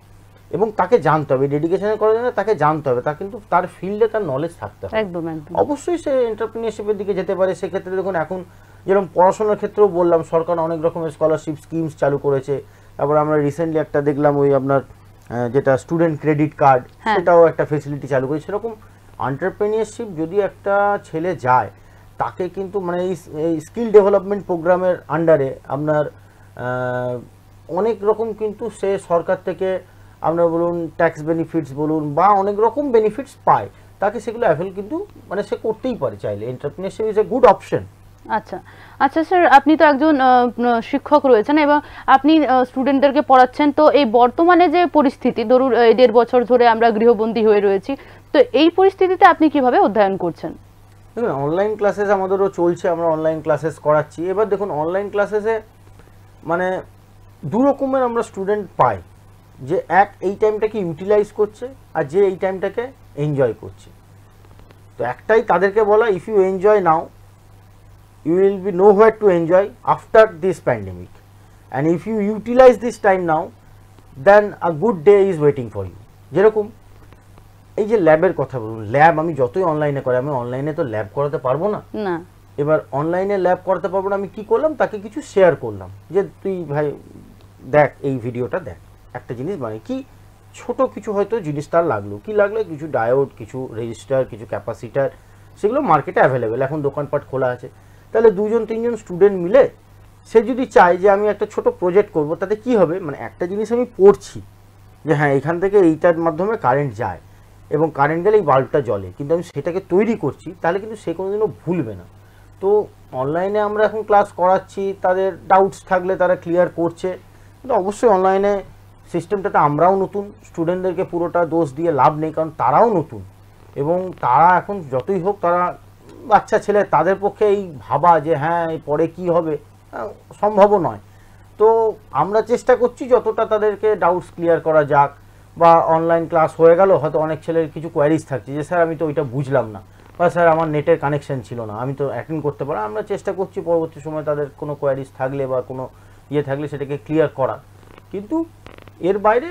এবং তাকে জানতে হবে। ডেডিকেশন করার জন্য তাকে জানতে হবে, তা কিন্তু তার ফিল্ডে তার নলেজ থাকতে হবে। একদম একদম। অবশ্যই সে এন্টারপ্রেনিয়রশিপের দিকে যেতে পারে। সেক্ষেত্রে দেখুন, এখন যেরকম পড়াশোনার ক্ষেত্রেও বললাম, সরকার অনেক রকমের স্কলারশিপ স্কিমস চালু করেছে। তারপর আমরা রিসেন্টলি একটা দেখলাম, ওই আপনার যেটা স্টুডেন্ট ক্রেডিট কার্ড, সেটাও একটা ফেসিলিটি চালু করেছে। সেরকম এন্টারপ্রেনিয়রশিপ যদি একটা ছেলে যায়, তাকে কিন্তু মানে এই স্কিল ডেভেলপমেন্ট প্রোগ্রামের আন্ডারে আপনার অনেক রকম কিন্তু সে সরকার থেকে আপনার বলুন ট্যাক্স বেনিফিটস বলুন বা অনেক রকম বেনিফিটস পায়, তাকে সেগুলো অ্যাভেল কিন্তু মানে সে করতেই পারে চাইলে। Entrepreneurship is a good option. আচ্ছা আচ্ছা স্যার, আপনি তো একজন শিক্ষক রয়েছেন এবং আপনি স্টুডেন্টদেরকে পড়াচ্ছেন, তো এই বর্তমানে যে পরিস্থিতি, ধরুন 1.5 বছর ধরে আমরা গৃহবন্দী হয়ে রয়েছি, তো এই পরিস্থিতিতে আপনি কিভাবে অধ্যয়ন করছেন? দেখুন, অনলাইন ক্লাসেস আমাদেরও চলছে, আমরা অনলাইন ক্লাসেস করাচ্ছি। এবার দেখুন, অনলাইন ক্লাসেসে মানে দু রকমের আমরা স্টুডেন্ট পাই, যে এই টাইমটাকে ইউটিলাইজ করছে আর যে এই টাইমটাকে এনজয় করছে। তো একটাই তাদেরকে বলা, if you enjoy now, you will be nowhere to enjoy after this pandemic, and if you utilize this time now, then a good day is waiting for you. যেরকম এই যে ল্যাবের কথা বলুন, ল্যাব আমি যতই অনলাইনে করি, আমি অনলাইনে তো ল্যাব করাতে পারবো না। এবার অনলাইনে ল্যাব করাতে পারবো না, আমি কি করলাম, তাকে কিছু শেয়ার করলাম যে তুই ভাই দেখ এই ভিডিওটা দেখ, একটা জিনিস মানে কি ছোট কিছু হয়তো জিনিস তার লাগলো, কি লাগলো কিছু ডায়োড, কিছু রেজিস্টার, কিছু ক্যাপাসিটার, সেগুলো মার্কেটে অ্যাভেলেবেল, এখন দোকানপাট খোলা আছে। তাহলে 2-3জন স্টুডেন্ট মিলে সে যদি চায় যে আমি একটা ছোট প্রজেক্ট করব, তাতে কি হবে, মানে একটা জিনিস আমি পড়ছি যে হ্যাঁ এখান থেকে এইটার মাধ্যমে কারেন্ট যায় এবং কারেন্ট গেলে এই বাল্বটা জ্বলে, কিন্তু আমি সেটাকে তৈরি করছি, তাহলে কিন্তু সে কোনোদিনও ভুলবে না। তো অনলাইনে আমরা এখন ক্লাস করাচ্ছি, তাদের ডাউটস থাকলে তারা ক্লিয়ার করছে, কিন্তু অবশ্যই অনলাইনে সিস্টেমটাতে আমরাও নতুন, স্টুডেন্টদেরকে পুরোটা দোষ দিয়ে লাভ নেই, কারণ তারাও নতুন এবং তারা এখন যতই হোক তারা বাচ্চা ছেলে, তাদের পক্ষে এই ভাবা যে হ্যাঁ পরে কি হবে সম্ভবও নয়। তো আমরা চেষ্টা করছি যতটা তাদেরকে ডাউটস ক্লিয়ার করা যাক, বা অনলাইন ক্লাস হয়ে গেল, হয়তো অনেক ছেলের কিছু কোয়ারিজ থাকছে যে স্যার আমি তো ওইটা বুঝলাম না, বা স্যার আমার নেটের কানেকশন ছিল না, আমি তো অ্যাটেন্ড করতে পারি। আমরা চেষ্টা করছি পরবর্তী সময় তাদের কোনো কোয়ারিজ থাকলে বা কোনো ইয়ে থাকলে সেটাকে ক্লিয়ার করা। কিন্তু এর বাইরে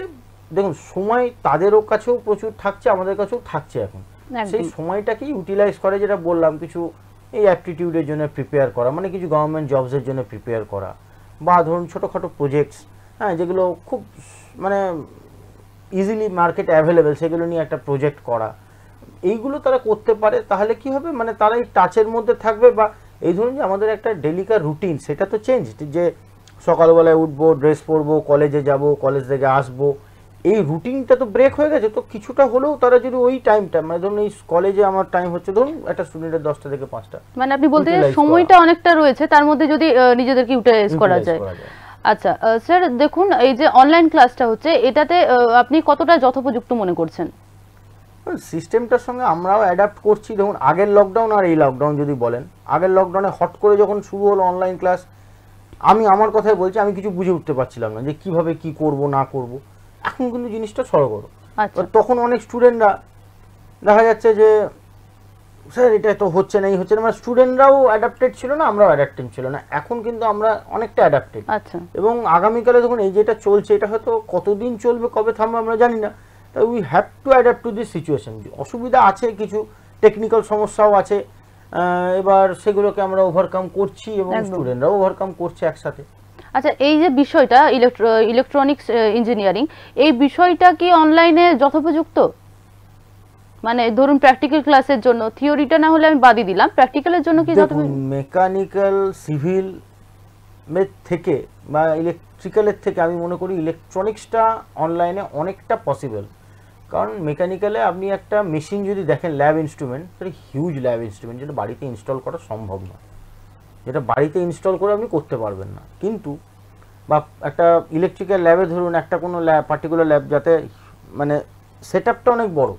দেখুন সময় তাদেরও কাছেও প্রচুর থাকছে, আমাদের কাছেও থাকছে, এখন সেই সময়টাকে ইউটিলাইজ করে, যেটা বললাম কিছু এই অ্যাপটিটিউডের জন্য প্রিপেয়ার করা, মানে কিছু গভর্নমেন্ট জবসের জন্য প্রিপেয়ার করা, বা ধরুন ছোটোখাটো প্রজেক্টস, হ্যাঁ যেগুলো খুব মানে ইজিলি মার্কেটে অ্যাভেলেবেল, সেগুলো নিয়ে একটা প্রজেক্ট করা, এইগুলো তারা করতে পারে। তাহলে কি হবে, মানে তারা এই টাচের মধ্যে থাকবে। বা এই ধরুন যে আমাদের একটা ডেলিকার রুটিন, সেটা তো চেঞ্জ, যে সকালবেলায় উঠবো, ড্রেস পরবো, কলেজে যাব, কলেজ থেকে আসবো, এই রুটিনটা তো ব্রেক হয়ে গেছে। তো কিছুটা হলেও তারা যদি ওই টাইমটা, মানে ধরুন এই কলেজে আমার টাইম হচ্ছে ধরুন একটা স্টুডেন্টের 10টা থেকে 5টা, মানে আপনি বলতে সময়টা অনেকটা রয়েছে, তার মধ্যে যদি নিজেদেরকে ইউটিলাইজ করা যায়। আচ্ছা স্যার দেখুন, এই যে অনলাইন ক্লাসটা হচ্ছে, এটাতে আপনি কতটা যথোপযুক্ত মনে করছেন? সিস্টেমটার সঙ্গে আমরাও অ্যাডাপ্ট করছি। দেখুন আগের লকডাউন আর এই লকডাউন যদি বলেন, আগের লকডাউনে হট করে যখন শুরু হলো অনলাইন ক্লাস, আমি আমার কথাই বলছি, আমি কিছু বুঝে উঠতে পারছিলাম না যে কিভাবে কি করব না করব। এখন কিন্তু জিনিসটা সরগর। তখন অনেক স্টুডেন্টরা দেখা যাচ্ছে যে স্যার এটা তো হচ্ছে না, এই হচ্ছে না, মানে স্টুডেন্টরাও অ্যাডাপ্টেড ছিল না, আমরাও অ্যাডাপ্টেড ছিল না। এখন কিন্তু আমরা অনেকটা অ্যাডাপ্টেড। এবং আগামীকালে যখন এই যেটা চলছে, এটা হয়তো কতদিন চলবে, কবে থামবে আমরা জানি না। তাই we have to adapt to this situation. অসুবিধা আছে, কিছু টেকনিক্যাল সমস্যাও আছে, এবার সেগুলোকে আমরা ওভারকাম করছি এবং স্টুডেন্টরাও ওভারকাম করছে একসাথে। আচ্ছা এই যে বিষয়টা ইলেকট্রনিক্স ইঞ্জিনিয়ারিং, এই বিষয়টা কি অনলাইনে যথোপযুক্ত? মানে ধরুন প্র্যাকটিক্যাল ক্লাসের জন্য, থিওরিটা না হলে আমি বাদই দিলাম, প্র্যাকটিক্যালের জন্য কি যথোপযুক্ত? মেকানিক্যাল সিভিল থেকে বা ইলেকট্রিক্যালের থেকে আমি মনে করি ইলেকট্রনিক্সটা অনলাইনে অনেকটা পসিবল। কারণ মেকানিক্যালে আপনি একটা মেশিন যদি দেখেন, ল্যাব ইনস্ট্রুমেন্ট, সেটা হিউজ ল্যাব ইনস্ট্রুমেন্ট, যেটা বাড়িতে ইনস্টল করা সম্ভব নয়, যেটা বাড়িতে ইনস্টল করে আপনি করতে পারবেন না। কিন্তু বা একটা ইলেকট্রিক্যাল ল্যাবে ধরুন একটা কোনো ল্যাব, পার্টিকুলার ল্যাব, যাতে মানে সেট আপটা অনেক বড়,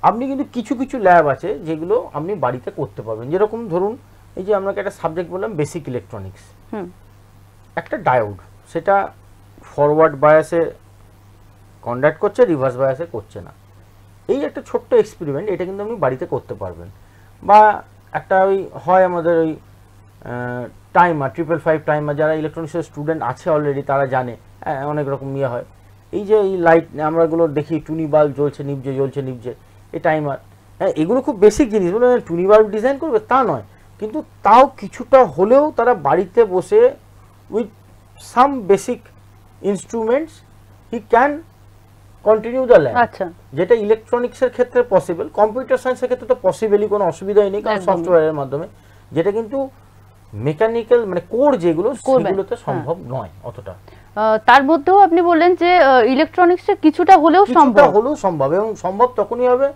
আপনি কিন্তু কিছু কিছু ল্যাব আছে যেগুলো আপনি বাড়িতে করতে পারবেন। যেরকম ধরুন এই যে আপনাকে একটা সাবজেক্ট বললাম বেসিক ইলেকট্রনিক্স, একটা ডায়োড, সেটা ফরওয়ার্ড বায়াসে কন্ডাক্ট করছে, রিভার্স বায়াসে করছে না, এই একটা ছোট্ট এক্সপেরিমেন্ট, এটা কিন্তু আপনি বাড়িতে করতে পারবেন। বা একটা ওই হয় আমাদের ওই টাইমার, 555 টাইমার, যারা ইলেকট্রনিক্সের স্টুডেন্ট আছে অলরেডি তারা জানে, অনেক রকম ইয়ে হয়। এই যে এই লাইট আমরা এগুলো দেখি, টুনি বাল্ব জ্বলছে নিভছে, জ্বলছে নিভছে, এই টাইমার, হ্যাঁ এগুলো খুব বেসিক জিনিস, বলে টুনি বাল্ব ডিজাইন করবে তা নয়, কিন্তু তাও কিছুটা হলেও তারা বাড়িতে বসে with some basic instruments he can continue the lab. আচ্ছা, যেটা ইলেকট্রনিক্সের ক্ষেত্রে পসিবল, কম্পিউটার সায়েন্সের ক্ষেত্রে তো পসিবলই, কোনো অসুবিধাই নেই, কারণ সফটওয়্যারের মাধ্যমে, যেটা কিন্তু মেকানিক্যাল মানে কোর যেগুলো সেগুলোতে সম্ভব নয় অতটা। তার মধ্যেও আপনি বললেন যে ইলেকট্রনিক্সে কিছুটা হলেও সম্ভব, এবং সম্ভব তখনই হবে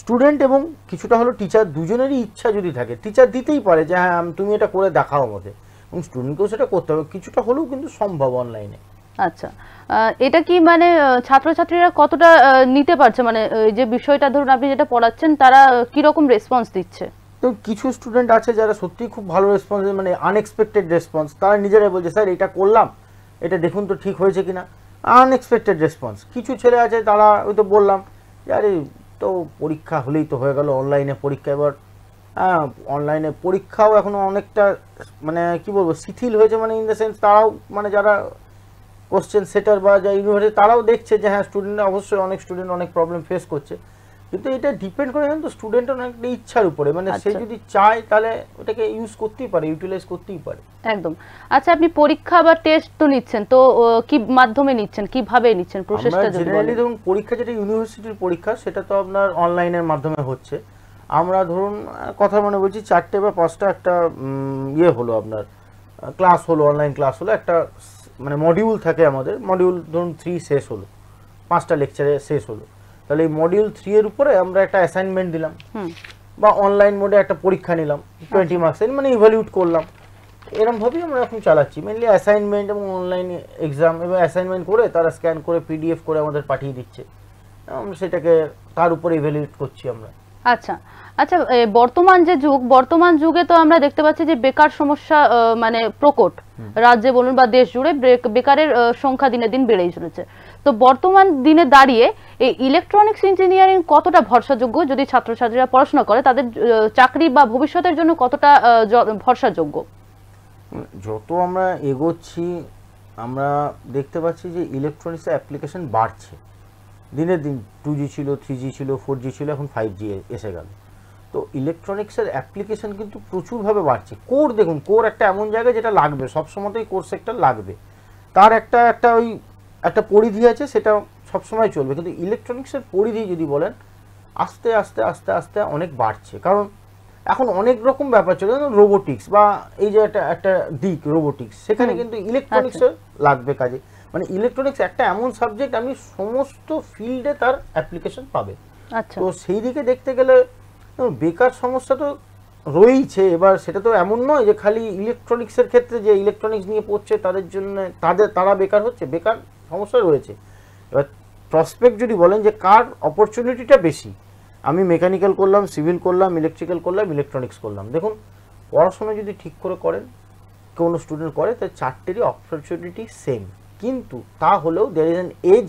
স্টুডেন্ট এবং কিছুটা হলো টিচার, দুজনেরই ইচ্ছা যদি থাকে, টিচার দিতেই পারে যে হ্যাঁ তুমি এটা করে দেখাও আমাদের, এবং স্টুডেন্টকেও সেটা করতে হবে, কিছুটা হলেও কিন্তু সম্ভব অনলাইনে। আচ্ছা, এটা কি মানে ছাত্রছাত্রীরা কতটা নিতে পারছে, মানে যে বিষয়টা ধরুন আপনি যেটা পড়াচ্ছেন তারা কি রকম রেসপন্স দিচ্ছে? তো কিছু স্টুডেন্ট আছে যারা সত্যি খুব ভালো রেসপন্স, মানে আনএক্সপেক্টেড রেসপন্স, তারা নিজেরাই বলছে স্যার এটা করলাম, এটা দেখুন তো ঠিক হয়েছে কিনা, আনএক্সপেক্টেড রেসপন্স। কিছু ছেলে আছে তারা ওই তো বললাম যে আরে তো পরীক্ষা হলেই তো হয়ে গেল, অনলাইনে পরীক্ষা, এবার অনলাইনে পরীক্ষাও এখনো অনেকটা মানে কি বলবো শিথিল হয়েছে, মানে ইন দ্য সেন্স তারাও মানে যারা কোশ্চেন সেটার বা যা ইউনিভার্সিটি তারাও দেখছে যে হ্যাঁ স্টুডেন্টরা অবশ্যই অনেক স্টুডেন্ট অনেক প্রবলেম ফেস করছে, কিন্তু এটা ডিপেন্ড করে জানেন তো স্টুডেন্টের অনেকটা ইচ্ছার উপরে, মানে সে আচ্ছা। যদি চায় তাহলে ওটাকে ইউজ করতেই পারে, ইউটিলাইজ করতেই পারে। একদম। আচ্ছা, আপনি পরীক্ষা বা টেস্ট তো নিচ্ছেন, তো কি মাধ্যমে নিচ্ছেন, কিভাবে নিচ্ছেন, প্রসেসটা যদি জেনারেলি বলেন। ধরুন পরীক্ষা যেটা ইউনিভার্সিটির পরীক্ষা সেটা তো আপনার অনলাইনের মাধ্যমে হচ্ছে। আমরা ধরুন কথা মনে বলছি 4টে বা 5টা একটা ইয়ে হলো আপনার ক্লাস হলো, অনলাইন ক্লাস হলো, একটা মানে মডিউল থাকে আমাদের, মডিউল ধরুন 3 শেষ হলো, 5টা লেকচারে শেষ হলো, তাহলে এই মডিউল 3 এর উপরে আমরা একটা অ্যাসাইনমেন্ট দিলাম বা অনলাইন মোডে একটা পরীক্ষা নিলাম 20 মার্কসের, মানে ইভ্যালুয়েট করলাম। এরকমভাবেই আমরা এখন চালাচ্ছি মেনলি অ্যাসাইনমেন্ট এবং অনলাইন এক্সাম, এবং অ্যাসাইনমেন্ট করে তারা স্ক্যান করে পিডিএফ করে আমাদের পাঠিয়ে দিচ্ছে, আমরা সেটাকে তার উপরে ইভ্যালুয়েট করছি আমরা। আচ্ছা আচ্ছা, বর্তমান যে যুগ, বর্তমান যুগে তো আমরা দেখতে পাচ্ছি যে বেকার সমস্যা মানে প্রকট, রাজ্যে বলুন বা দেশ জুড়ে বেকারের সংখ্যা দিনে দিন বেড়েই চলেছে। তো বর্তমান দিনে দাঁড়িয়ে এই ইলেকট্রনিক্স ইঞ্জিনিয়ারিং কতটা ভরসাযোগ্য, যদি ছাত্রছাত্রীরা পড়াশোনা করে তাদের চাকরি বা ভবিষ্যতের জন্য কতটা ভরসাযোগ্য? যত আমরা এগোচ্ছি আমরা দেখতে পাচ্ছি যে ইলেকট্রনিক্সের অ্যাপ্লিকেশন বাড়ছে দিনের দিন। 2G ছিল, 3G ছিল, 4G ছিল, এখন 5G এসে গেল। তো ইলেকট্রনিক্সের অ্যাপ্লিকেশন কিন্তু প্রচুরভাবে বাড়ছে। কোর দেখুন, কোর একটা এমন জায়গা যেটা লাগবে, সবসময়তেই কোর সেক্টর লাগবে, তার একটা ওই একটা পরিধি আছে, সেটা সবসময় চলবে। কিন্তু ইলেকট্রনিক্সের পরিধি যদি বলেন আস্তে আস্তে আস্তে আস্তে অনেক বাড়ছে, কারণ এখন অনেক রকম ব্যাপার চলে, রোবোটিক্স বা এই যে একটা দিক রোবোটিক্স, সেখানে কিন্তু ইলেকট্রনিক্সের লাগবে কাজে। মানে ইলেকট্রনিক্স একটা এমন সাবজেক্ট আমি সমস্ত ফিল্ডে তার অ্যাপ্লিকেশন পাবে। আচ্ছা, তো সেই দিকে দেখতে গেলে বেকার সমস্যা তো রয়েইছে। এবার সেটা তো এমন নয় যে খালি ইলেকট্রনিক্সের ক্ষেত্রে যে ইলেকট্রনিক্স নিয়ে পড়ছে তাদের জন্য তারা বেকার হচ্ছে, বেকার সমস্যা রয়েছে। এবার প্রসপেক্ট যদি বলেন যে কার অপরচুনিটিটা বেশি, আমি মেকানিক্যাল করলাম, সিভিল করলাম, ইলেকট্রিক্যাল করলাম, ইলেকট্রনিক্স করলাম, দেখুন পড়াশোনা যদি ঠিক করে করেন, কোনো স্টুডেন্ট করে, তার 4টেরই অপরচুনিটি সেম। কিন্তু তা হলেও there is an edge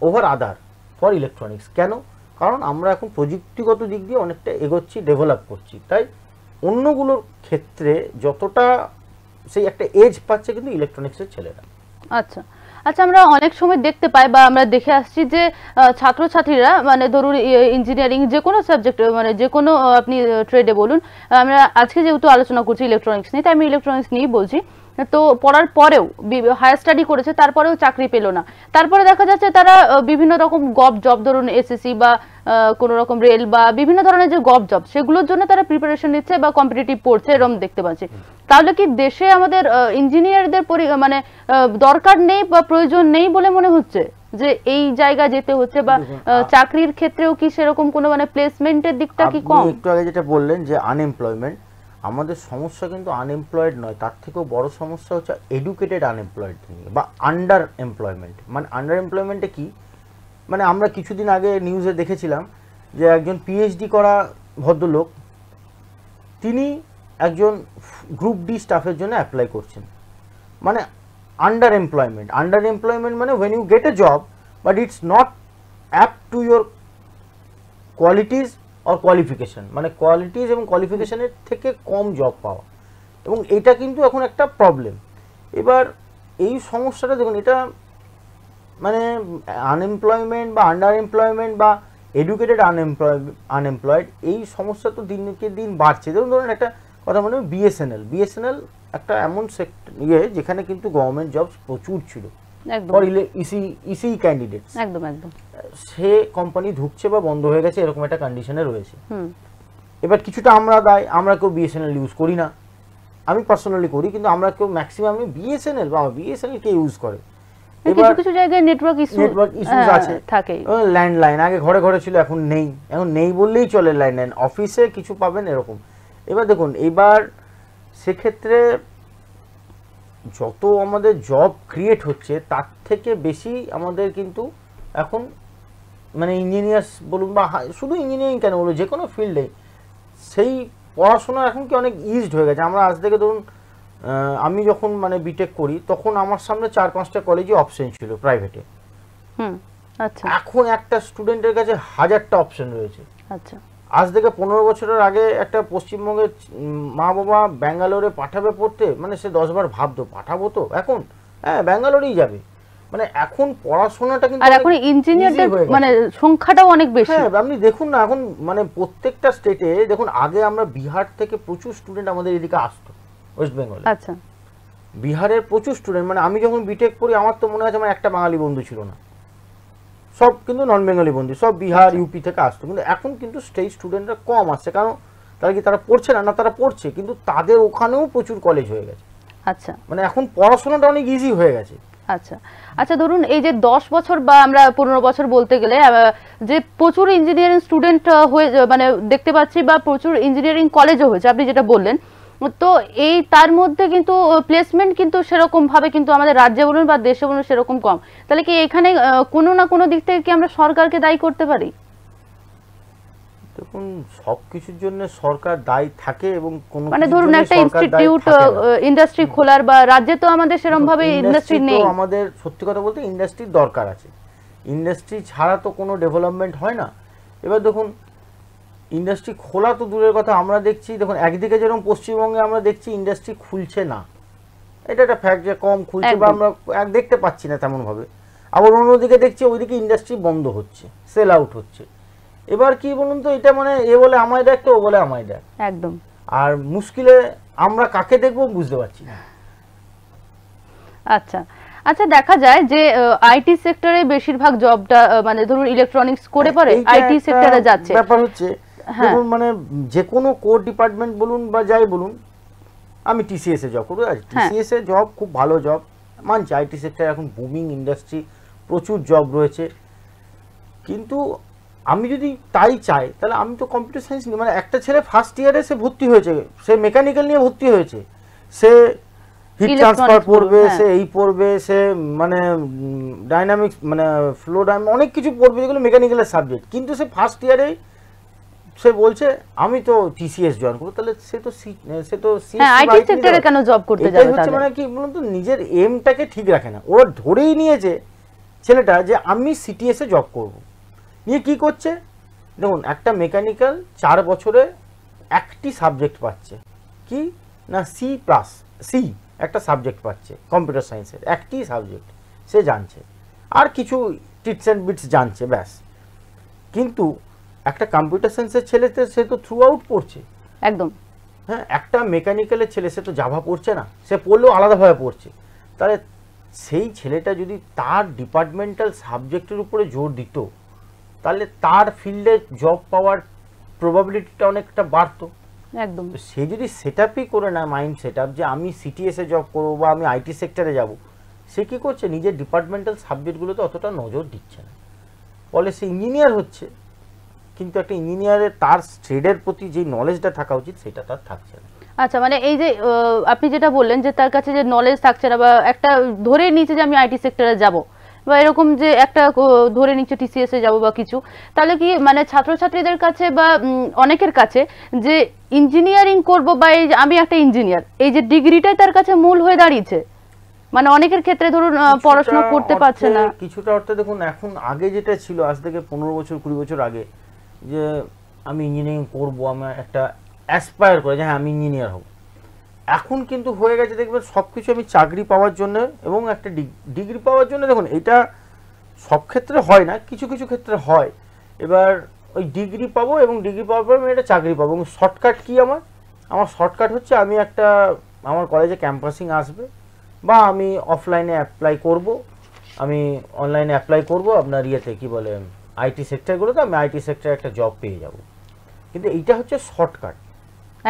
over other for electronics. কেন? কারণ আমরা এখন প্রযুক্তিগত দিক দিয়ে অনেকটা এগোচ্ছি, ডেভেলপ করছি, তাই অন্যগুলোর ক্ষেত্রে যতটা সেই একটা এজ পাচ্ছে কিন্তু ইলেকট্রনিক্সের ছেলেরা। আচ্ছা আচ্ছা, আমরা অনেক সময় দেখতে পাই বা আমরা দেখে আসছি যে ছাত্রছাত্রীরা মানে ধরুন ইঞ্জিনিয়ারিং যে কোনো সাবজেক্ট, মানে যে কোনো আপনি ট্রেডে বলুন, আমরা আজকে যেহেতু আলোচনা করছি ইলেকট্রনিক্স নিয়ে, তাই আমি ইলেকট্রনিক্স নিয়েই বলছি। তো পড়ার পরেও হায়ার স্টাডি করেছে, তারপরেও চাকরি পেল না, তারপরে দেখা যাচ্ছে তারা বিভিন্ন রকম গভ জব, ধরুন এসএসসি বা কোনো রকম রেল বা বিভিন্ন ধরনের যে গভ জব, সেগুলোর জন্য তারা প্রিপারেশন নিচ্ছে বা কম্পিটিটিভ পড়ছে, এরকম দেখতে পাচ্ছি। তাহলে কি দেশে আমাদের ইঞ্জিনিয়ারদের মানে দরকার নেই বা প্রয়োজন নেই বলে মনে হচ্ছে, যে এই জায়গা যেতে হচ্ছে, বা চাকরির ক্ষেত্রেও কি সেরকম কোনো মানে প্লেসমেন্টের দিকটা কি কম? আপনি একটু আগে যেটা বললেন যে আনএমপ্লয়মেন্ট, আমাদের সমস্যা কিন্তু আনএমপ্লয়েড নয়, তার থেকেও বড় সমস্যা হচ্ছে এডুকেটেড আনএমপ্লয়েড নিয়ে বা আন্ডার এমপ্লয়মেন্ট। মানে আন্ডার এমপ্লয়মেন্টে কি, মানে আমরা কিছুদিন আগে নিউজে দেখেছিলাম যে একজন পিএইচডি করা ভদ্রলোক, তিনি একজন গ্রুপ ডি স্টাফের জন্য অ্যাপ্লাই করছেন। মানে আন্ডার এমপ্লয়মেন্ট। আন্ডার এমপ্লয়মেন্ট মানে when you get a job but it's not apt to your qualities or qualification, মানে কোয়ালিটিস এবং কোয়ালিফিকেশনের থেকে কম জব পাওয়া, এবং এটা কিন্তু এখন একটা প্রবলেম। এবার এই সমস্যাটা দেখুন, এটা মানে আনএমপ্লয়মেন্ট বা আন্ডার এমপ্লয়মেন্ট বা এডুকেটেড আনএমপ্লয়েড, এই সমস্যা তো দিনকে দিন বাড়ছে। যেমন ধরুন একটা কথা মনে হয় বিএসএনএল একটা এমন সেক্টর যেখানে কিন্তু গভর্নমেন্ট জবস প্রচুর ছিল ফর ইসি ক্যান্ডিডেটস, একদম একদম, সে কোম্পানি ঢুকছে বা বন্ধ হয়ে গেছে, এরকম একটা কন্ডিশনে রয়েছে। এবার কিছুটা আমরা কেউ বিএসএনএল ইউজ করি না, আমি পার্সোনালি করি, কিন্তু আমরা কেউ ম্যাক্সিমাম বিএসএনএল কে ইউজ করে। কিছু কিছু জায়গায় নেটওয়ার্ক ইস্যুস আছে, থাকে। ল্যান্ডলাইন আগে ঘরে ঘরে ছিল, এখন নেই বললেই চলে, ল্যান্ডলাইন অফিসে কিছু পাবেন এরকম। এবার দেখুন, এবার সেক্ষেত্রে যত আমাদের জব ক্রিয়েট হচ্ছে তার থেকে বেশি আমাদের কিন্তু এখন মানে ইঞ্জিনিয়ার্স বলুন বা শুধু ইঞ্জিনিয়ারিং কেন বলুন, যে কোনো ফিল্ডে সেই পড়াশোনা এখন কি অনেক ইজড হয়ে গেছে। আমরা আজ থেকে ধরুন আমি যখন মানে বিটেক করি তখন আমার সামনে 4-5টা কলেজে অপশন ছিল প্রাইভেটে, আচ্ছা, এখন একটা স্টুডেন্টের কাছে 1000টা অপশন রয়েছে। আচ্ছা, আজ থেকে 15 বছরের আগে একটা পশ্চিমবঙ্গের মা বাবা ব্যাঙ্গালোরে পাঠাবে পড়তে, মানে সে 10 বার ভাবতো পাঠাবো তো, এখন হ্যাঁ ব্যাঙ্গালোরেই যাবে। মানে এখন পড়াশোনাটা কিন্তু আর এখন ইঞ্জিনিয়ারদের মানে সংখ্যাটাও অনেক বেশি। হ্যাঁ, আপনি দেখুন না এখন মানে প্রত্যেকটা স্টেটে দেখুন, আগে আমরা বিহার থেকে প্রচুর স্টুডেন্ট আমাদের এদিকে আসতো ওয়েস্ট বেঙ্গলে। আচ্ছা, বিহারের প্রচুর স্টুডেন্ট, মানে আমি যখন বিটেক পড়ি আমার তো মনে আছে আমার একটা বাঙালি বন্ধু ছিল না, সব কিন্তু নন বেঙ্গলি বন্ধু, সব বিহার ইউপি থেকে আসতো। কিন্তু এখন কিন্তু স্টেট স্টুডেন্টরা কম আসছে, কারণ তারা কি তারা পড়ছে না, না তারা পড়ছে, কিন্তু তাদের ওখানেও প্রচুর কলেজ হয়ে গেছে। আচ্ছা, মানে এখন পড়াশোনাটা অনেক ইজি হয়ে গেছে। আচ্ছা, আচ্ছা, ধরুন এই যে 10 বছর বা আমরা 15 বছর বলতে গেলে যে প্রচুর ইঞ্জিনিয়ারিং স্টুডেন্ট হয়ে মানে দেখতে পাচ্ছি, বা প্রচুর ইঞ্জিনিয়ারিং কলেজও হয়েছে আপনি যেটা বললেন, তো এই তার মধ্যে কিন্তু প্লেসমেন্ট কিন্তু সেরকম ভাবে কিন্তু আমাদের রাজ্যে বলুন বা দেশে বলুন সেরকম কম। তাহলে কি এখানে কোনো না কোনো দিক থেকে কি আমরা সরকারকে দায়ী করতে পারি? দেখুন, সবকিছুর জন্য সরকার দায়ী থাকে এবং কোনো মানে ধরুন একটা ইনস্টিটিউট ইন্ডাস্ট্রি খোলার, বা রাজ্যে তো আমাদের সেরকম ভাবে ইন্ডাস্ট্রি নেই। আমাদের সত্যি কথা বলতে ইন্ডাস্ট্রির দরকার আছে, ইন্ডাস্ট্রি ছাড়া তো কোনো ডেভেলপমেন্ট হয় না। এবার দেখুন, ইন্ডাস্ট্রি খোলা তো দূরের কথা, আমরা দেখছি দেখুন একদিকে যেরকম পশ্চিমবঙ্গে আমরা দেখছি ইন্ডাস্ট্রি খুলছে না, এটা একটা ফ্যাক্ট যে কম খুলছে বা আমরা দেখতে পাচ্ছি না তেমন ভাবে। আবার অন্যদিকে দেখছি ওইদিকে ইন্ডাস্ট্রি বন্ধ হচ্ছে, সেল আউট হচ্ছে। এবার কি বলুন তো, এটা মানে এ বলে আমায় দেখ, তো ও বলে আমায় দেখ, একদম। আর মুশকিলে আমরা কাকে দেখবো বুঝতে পারছি না। আচ্ছা, আচ্ছা, দেখা যায় যে আইটি সেক্টরে বেশিরভাগ জবটা মানে ধরুন ইলেকট্রনিক্স করে পরে আইটি সেক্টরে যাচ্ছে। ব্যাপার হচ্ছে দেখুন, মানে যে কোনো কোর ডিপার্টমেন্ট বলুন বা যাই বলুন, আমি টিসিএস এ জব করবো, টিসিএস এ জব খুব ভালো জব মানছি, আইটি সেক্টর এখন বুমিং ইন্ডাস্ট্রি, প্রচুর জব রয়েছে। কিন্তু আমি যদি তাই চাই তাহলে আমি তো কম্পিউটার সায়েন্স নিয়ে, মানে একটা ছেলে ফার্স্ট ইয়ারে সে ভর্তি হয়েছে, সে মেকানিক্যাল নিয়ে ভর্তি হয়েছে, সে হিট ট্রান্সফার পড়বে, সে এই পড়বে, সে মানে ডাইনামিক্স মানে ফ্লো অনেক কিছু পড়বে যেগুলো মেকানিক্যালের সাবজেক্ট, কিন্তু সে ফার্স্ট ইয়ারে সে বলছে আমি তো টিসিএস জয়েন করব। তাহলে সে তো আইটি সেক্টরে কেন জব করতে যাবে? তাহলে মানে কি বলুন তো, নিজের এমটাকে ঠিক রাখে না, ওরা ধরেই নিয়েছে ছেলেটা যে আমি সিটিএস এ জব করব। নিয়ে কি করছে দেখুন, একটা মেকানিক্যাল 4 বছরে একটি সাবজেক্ট পাচ্ছে, কি না সি একটা সাবজেক্ট পাচ্ছে কম্পিউটার সায়েন্সের, একটি সাবজেক্ট সে জানছে, আর কিছু টিটস অ্যান্ড বিটস জানছে, ব্যাস। কিন্তু একটা কম্পিউটার সায়েন্সের ছেলেতে সে তো থ্রু আউট পড়ছে একদম। হ্যাঁ, একটা মেকানিক্যালের ছেলে সে তো জাভা পড়ছে না, সে পড়লেও আলাদাভাবে পড়ছে। তাহলে সেই ছেলেটা যদি তার ডিপার্টমেন্টাল সাবজেক্টের উপরে জোর দিত, তাহলে তার ফিল্ডে জব পাওয়ার প্রবাবিলিটিটা অনেকটা বাড়তো। একদম। সে যদি সেটআপই করে না, মাইন্ড সেটআপ যে আমি সিটিএস এ জব করবো বা আমি আইটি সেক্টরে যাব, সে কি করছে নিজের ডিপার্টমেন্টাল সাবজেক্টগুলোতে অতটা নজর দিচ্ছে না, ফলে সে ইঞ্জিনিয়ার হচ্ছে, কিন্তু একটা ইঞ্জিনিয়ারের তার ট্রেডের প্রতি যে নলেজটা থাকা উচিত সেটা তার থাকছে না। আচ্ছা, মানে এই যে আপনি যেটা বললেন যে তার কাছে যে নলেজ থাকছে না, বা একটা ধরে নিচ্ছে যে আমি আইটি সেক্টরে যাব, বা এরকম যে একটা ধরে নিচ্ছে টিসিএস এ যাব বা কিছু, তাহলে কি মানে ছাত্রছাত্রীদের কাছে বা অনেকের কাছে যে ইঞ্জিনিয়ারিং করব বা এই যে আমি একটা ইঞ্জিনিয়ার, এই যে ডিগ্রিটাই তার কাছে মূল হয়ে দাঁড়িয়েছে। মানে অনেকের ক্ষেত্রে ধরুন পড়াশোনা করতে পারছে না। কিছুটা অর্থে দেখুন, এখন আগে যেটা ছিল আজ থেকে 15 বছর 20 বছর আগে, যে আমি ইঞ্জিনিয়ারিং করবো, আমার একটা অ্যাসপায়ার করে যে হ্যাঁ আমি ইঞ্জিনিয়ার হব, এখন কিন্তু হয়ে গেছে দেখবেন সব কিছু আমি চাকরি পাওয়ার জন্য এবং একটা ডিগ্রি পাওয়ার জন্য। দেখুন এটা সব ক্ষেত্রে হয় না, কিছু কিছু ক্ষেত্রে হয়। এবার ওই ডিগ্রি পাবো এবং ডিগ্রি পাওয়ার পর আমি একটা চাকরি পাবো, এবং শর্টকাট কি আমার শর্টকাট হচ্ছে আমি একটা আমার কলেজে ক্যাম্পাসিং আসবে, বা আমি অফলাইনে অ্যাপ্লাই করব, আমি অনলাইনে অ্যাপ্লাই করব আপনার ইয়েতে কি বলে আইটি সেক্টরগুলোতে, আমি আইটি সেক্টরে একটা জব পেয়ে যাব। কিন্তু এইটা হচ্ছে শর্টকাট,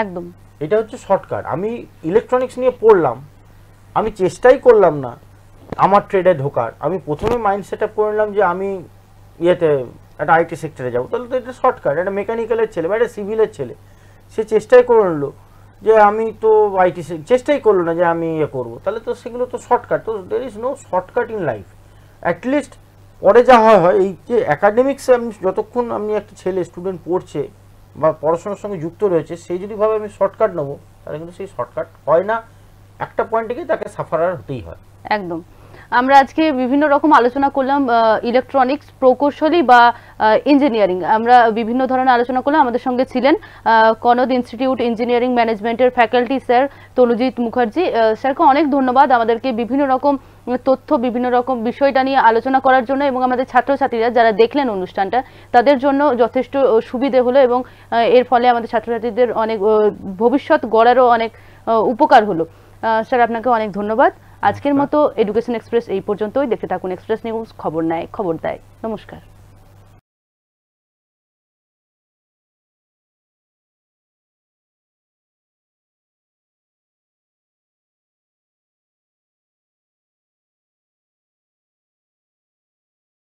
একদম এটা হচ্ছে শর্টকাট। আমি ইলেকট্রনিক্স নিয়ে পড়লাম, আমি চেষ্টাই করলাম না আমার ট্রেডে ঢোকার, আমি প্রথমে মাইন্ড সেট আপ করে নিলাম যে আমি ইয়েতে একটা আইটি সেক্টরে যাবো, তাহলে তো এটা শর্টকাট। একটা মেকানিক্যালের ছেলে বা একটা সিভিলের ছেলে সে চেষ্টাই করে নিলো যে আমি তো আইটি চেষ্টাই করলো না যে আমি ইয়ে করবো, তাহলে তো সেগুলো তো শর্টকাট। তো there is no shortcut in life. At least পরে যা হয় এই যে অ্যাকাডেমিক্সে আমি যতক্ষণ আমি একটা ছেলে স্টুডেন্ট পড়ছে বা পড়াশোনার সঙ্গে যুক্ত রয়েছে, সেই যদি ভাবে আমি শর্টকাট নেবো, তাহলে কিন্তু সেই শর্টকাট হয় না, একটা পয়েন্টে গিয়ে তাকে সাফারার হতেই হয়। একদম। আমরা আজকে বিভিন্ন রকম আলোচনা করলাম, ইলেকট্রনিক্স প্রকৌশলী বা ইঞ্জিনিয়ারিং, আমরা বিভিন্ন ধরনের আলোচনা করলাম। আমাদের সঙ্গে ছিলেন কনদ ইনস্টিটিউট ইঞ্জিনিয়ারিং ম্যানেজমেন্টের ফ্যাকাল্টি স্যার তনুজিৎ মুখার্জি। স্যারকে অনেক ধন্যবাদ আমাদেরকে বিভিন্ন রকম তথ্য, বিভিন্ন রকম বিষয়টা নিয়ে আলোচনা করার জন্য, এবং আমাদের ছাত্রছাত্রীরা যারা দেখলেন অনুষ্ঠানটা তাদের জন্য যথেষ্ট সুবিধে হলো, এবং এর ফলে আমাদের ছাত্রছাত্রীদের অনেক ভবিষ্যৎ গড়ারও অনেক উপকার হলো। স্যার আপনাকে অনেক ধন্যবাদ। আজকের মতো এডুকেশন এক্সপ্রেস এই পর্যন্তই। দেখতে থাকুন এক্সপ্রেস নিউজ, খবর নেয় খবর দেয়। নমস্কার।